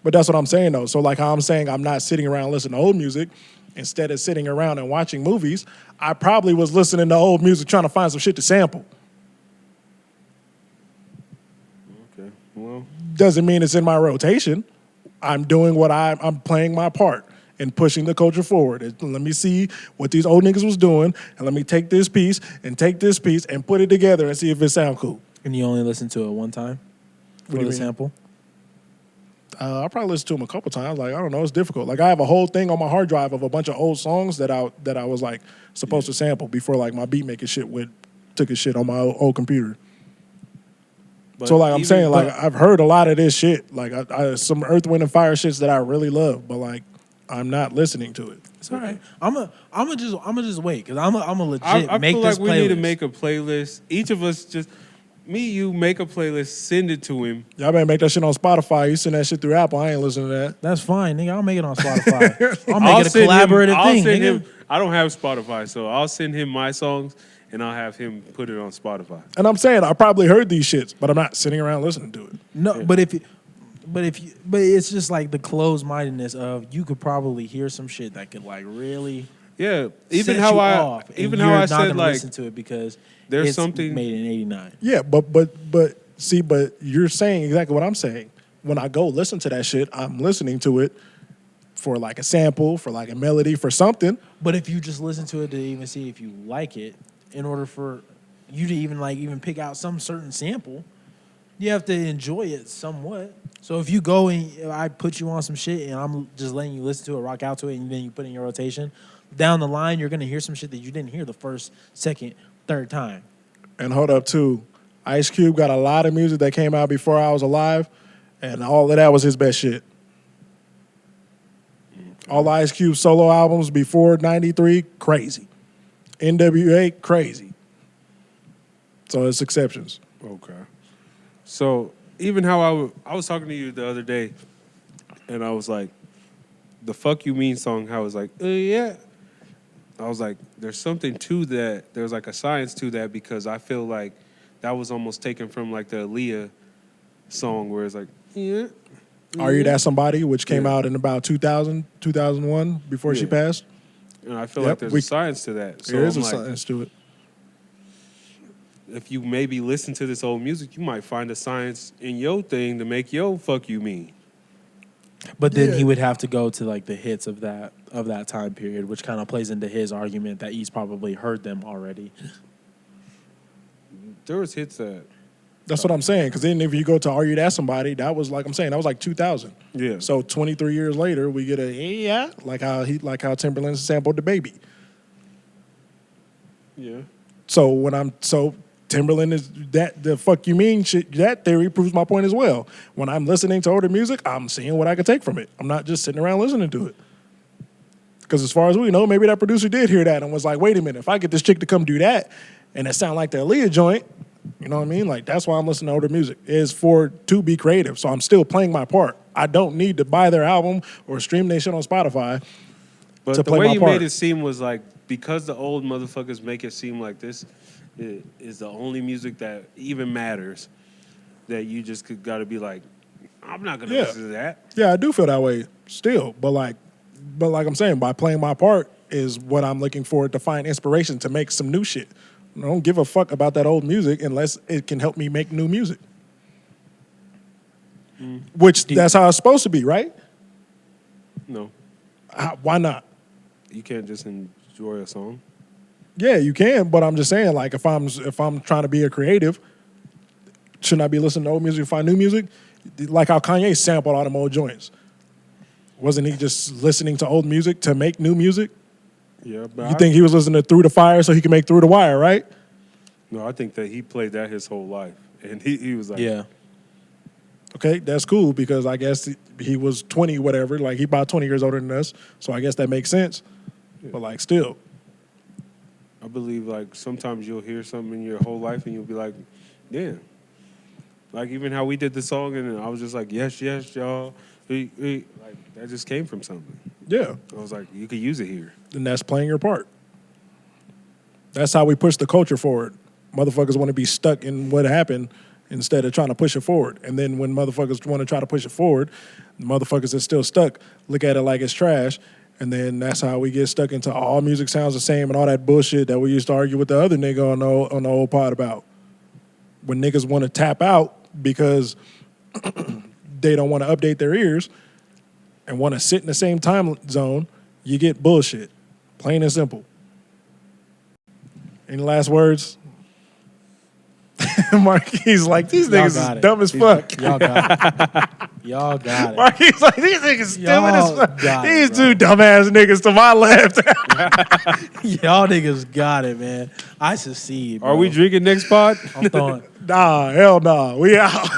But that's what I'm saying, though. So, like how I'm saying I'm not sitting around listening to old music. Instead of sitting around and watching movies, I probably was listening to old music trying to find some shit to sample. Okay, well, Doesn't mean it's in my rotation. I'm doing what I'm playing my part and pushing the culture forward. Let me see what these old niggas was doing, and let me take this piece and put it together and see if it sound cool. And you only listen to it one time for do you the mean? sample? I probably listened to them a couple times. Like, I don't know, it's difficult. Like, I have a whole thing on my hard drive of a bunch of old songs that I was like supposed to sample before like my beat making shit took a shit on my old computer. but So like I'm even- saying, like I've heard a lot of this shit. Like I some Earth, Wind and Fire shits that I really love, but like I'm not listening to it. It's all right. I'm just wait because I'm a legit I make feel this like we playlist. need to make a playlist. Each of us you make a playlist, send it to him. Y'all better make that shit on Spotify. You send that shit through Apple. I ain't listening to that. That's fine, nigga. I'll make it on Spotify. I'll make it a collaborative I'll thing, send nigga. him. I don't have Spotify, so I'll send him my songs and I'll have him put it on Spotify. And I'm saying I probably heard these shits, but I'm not sitting around listening to it. No, but it's just like the closed mindedness of you could probably hear some shit that could like really Yeah, even set how you I off, and even you're how I not said gonna like listen to it because there's it's something- made in '89. Yeah, but you're saying exactly what I'm saying. When I go listen to that shit, I'm listening to it for like a sample, for like a melody, for something. But if you just listen to it to even see if you like it, in order for you to even pick out some certain sample, you have to enjoy it somewhat. So if you go and I put you on some shit and I'm just letting you listen to it, rock out to it, and then you put it in your rotation, down the line you're gonna hear some shit that you didn't hear the first, second, third time. And hold up too, Ice Cube got a lot of music that came out before I was alive, and all of that was his best shit. All the Ice Cube solo albums before '93, crazy. NWA, crazy. So it's exceptions. Okay. So even how I was talking to you the other day, and I was like, the "Fuck You Mean" song. How I was like, yeah. I was like, there's something to that. There's like a science to that because I feel like that was almost taken from like the Aaliyah song where it's like, yeah. Are You That Somebody, which came Yeah. out in about 2000, 2001, before she Yeah. passed. And I feel Yep, like there's a science to that. So There is I'm a like, science to it. if you maybe listen to this old music, you might find a science in your thing to make your "fuck you" mean. But then Yeah. he would have to go to like the hits of that time period, which kind of plays into his argument that he's probably heard them already. There was hits that, That's what I'm saying. Because then if you go to Are You That Somebody, that was like I'm saying, that was like 2000. yeah. So 23 years later, we get a yeah, like how Timberland sampled the Baby. Yeah. So Timberland is that the "fuck you mean" shit. That theory proves my point as well. When I'm listening to older music, I'm seeing what I can take from it. I'm not just sitting around listening to it. Because as far as we know, maybe that producer did hear that and was like, wait a minute, if I get this chick to come do that and it sound like the Aaliyah joint, you know what I mean? Like, that's why I'm listening to older music, is to be creative. So I'm still playing my part. I don't need to buy their album or stream their shit on Spotify But to the play way my you part. made it seem was like, because the old motherfuckers make it seem like this is the only music that even matters, that you just got to be like, I'm not going to listen to that. Yeah, I do feel that way still. But like I'm saying, by playing my part is what I'm looking for to find inspiration to make some new shit. I don't give a fuck about that old music unless it can help me make new music. Which that's how it's supposed to be, right? No, Why not? you can't just enjoy a song. Yeah, you can, but I'm just saying, like, if I'm trying to be a creative, shouldn't I be listening to old music to find new music? Like how Kanye sampled all them old joints. Wasn't he just listening to old music to make new music? Yeah, but You think he was listening to Through the Fire so he can make Through the Wire, right? No, I think that he played that his whole life, and he was like, Yeah. Okay, that's cool because I guess he was 20, whatever. Like, he about 20 years older than us, so I guess that makes sense. But, like, still. I believe like sometimes you'll hear something in your whole life and you'll be like, yeah. Like even how we did the song and I was just like, yes, y'all. Like that just came from something. Yeah, I was like, you could use it here. and that's playing your part. That's how we push the culture forward. Motherfuckers want to be stuck in what happened instead of trying to push it forward. And then when motherfuckers want to try to push it forward, the motherfuckers that's still stuck look at it like it's trash. And then that's how we get stuck into all music sounds the same and all that bullshit that we used to argue with the other nigga on the old pod about. When niggas want to tap out because they don't want to update their ears and want to sit in the same time zone, you get bullshit. Plain and simple. Any last words? Marquis like, these Y'all niggas got is it. dumb as fuck. Y'all got it. Y'all got it. Marquis like, these niggas stupid as Y'all fuck. got it, These bro. two dumbass niggas to my left. Y'all niggas got it, man. I succeed. Are bro. we drinking next pod? I'm throwing. Nah, hell nah. We out.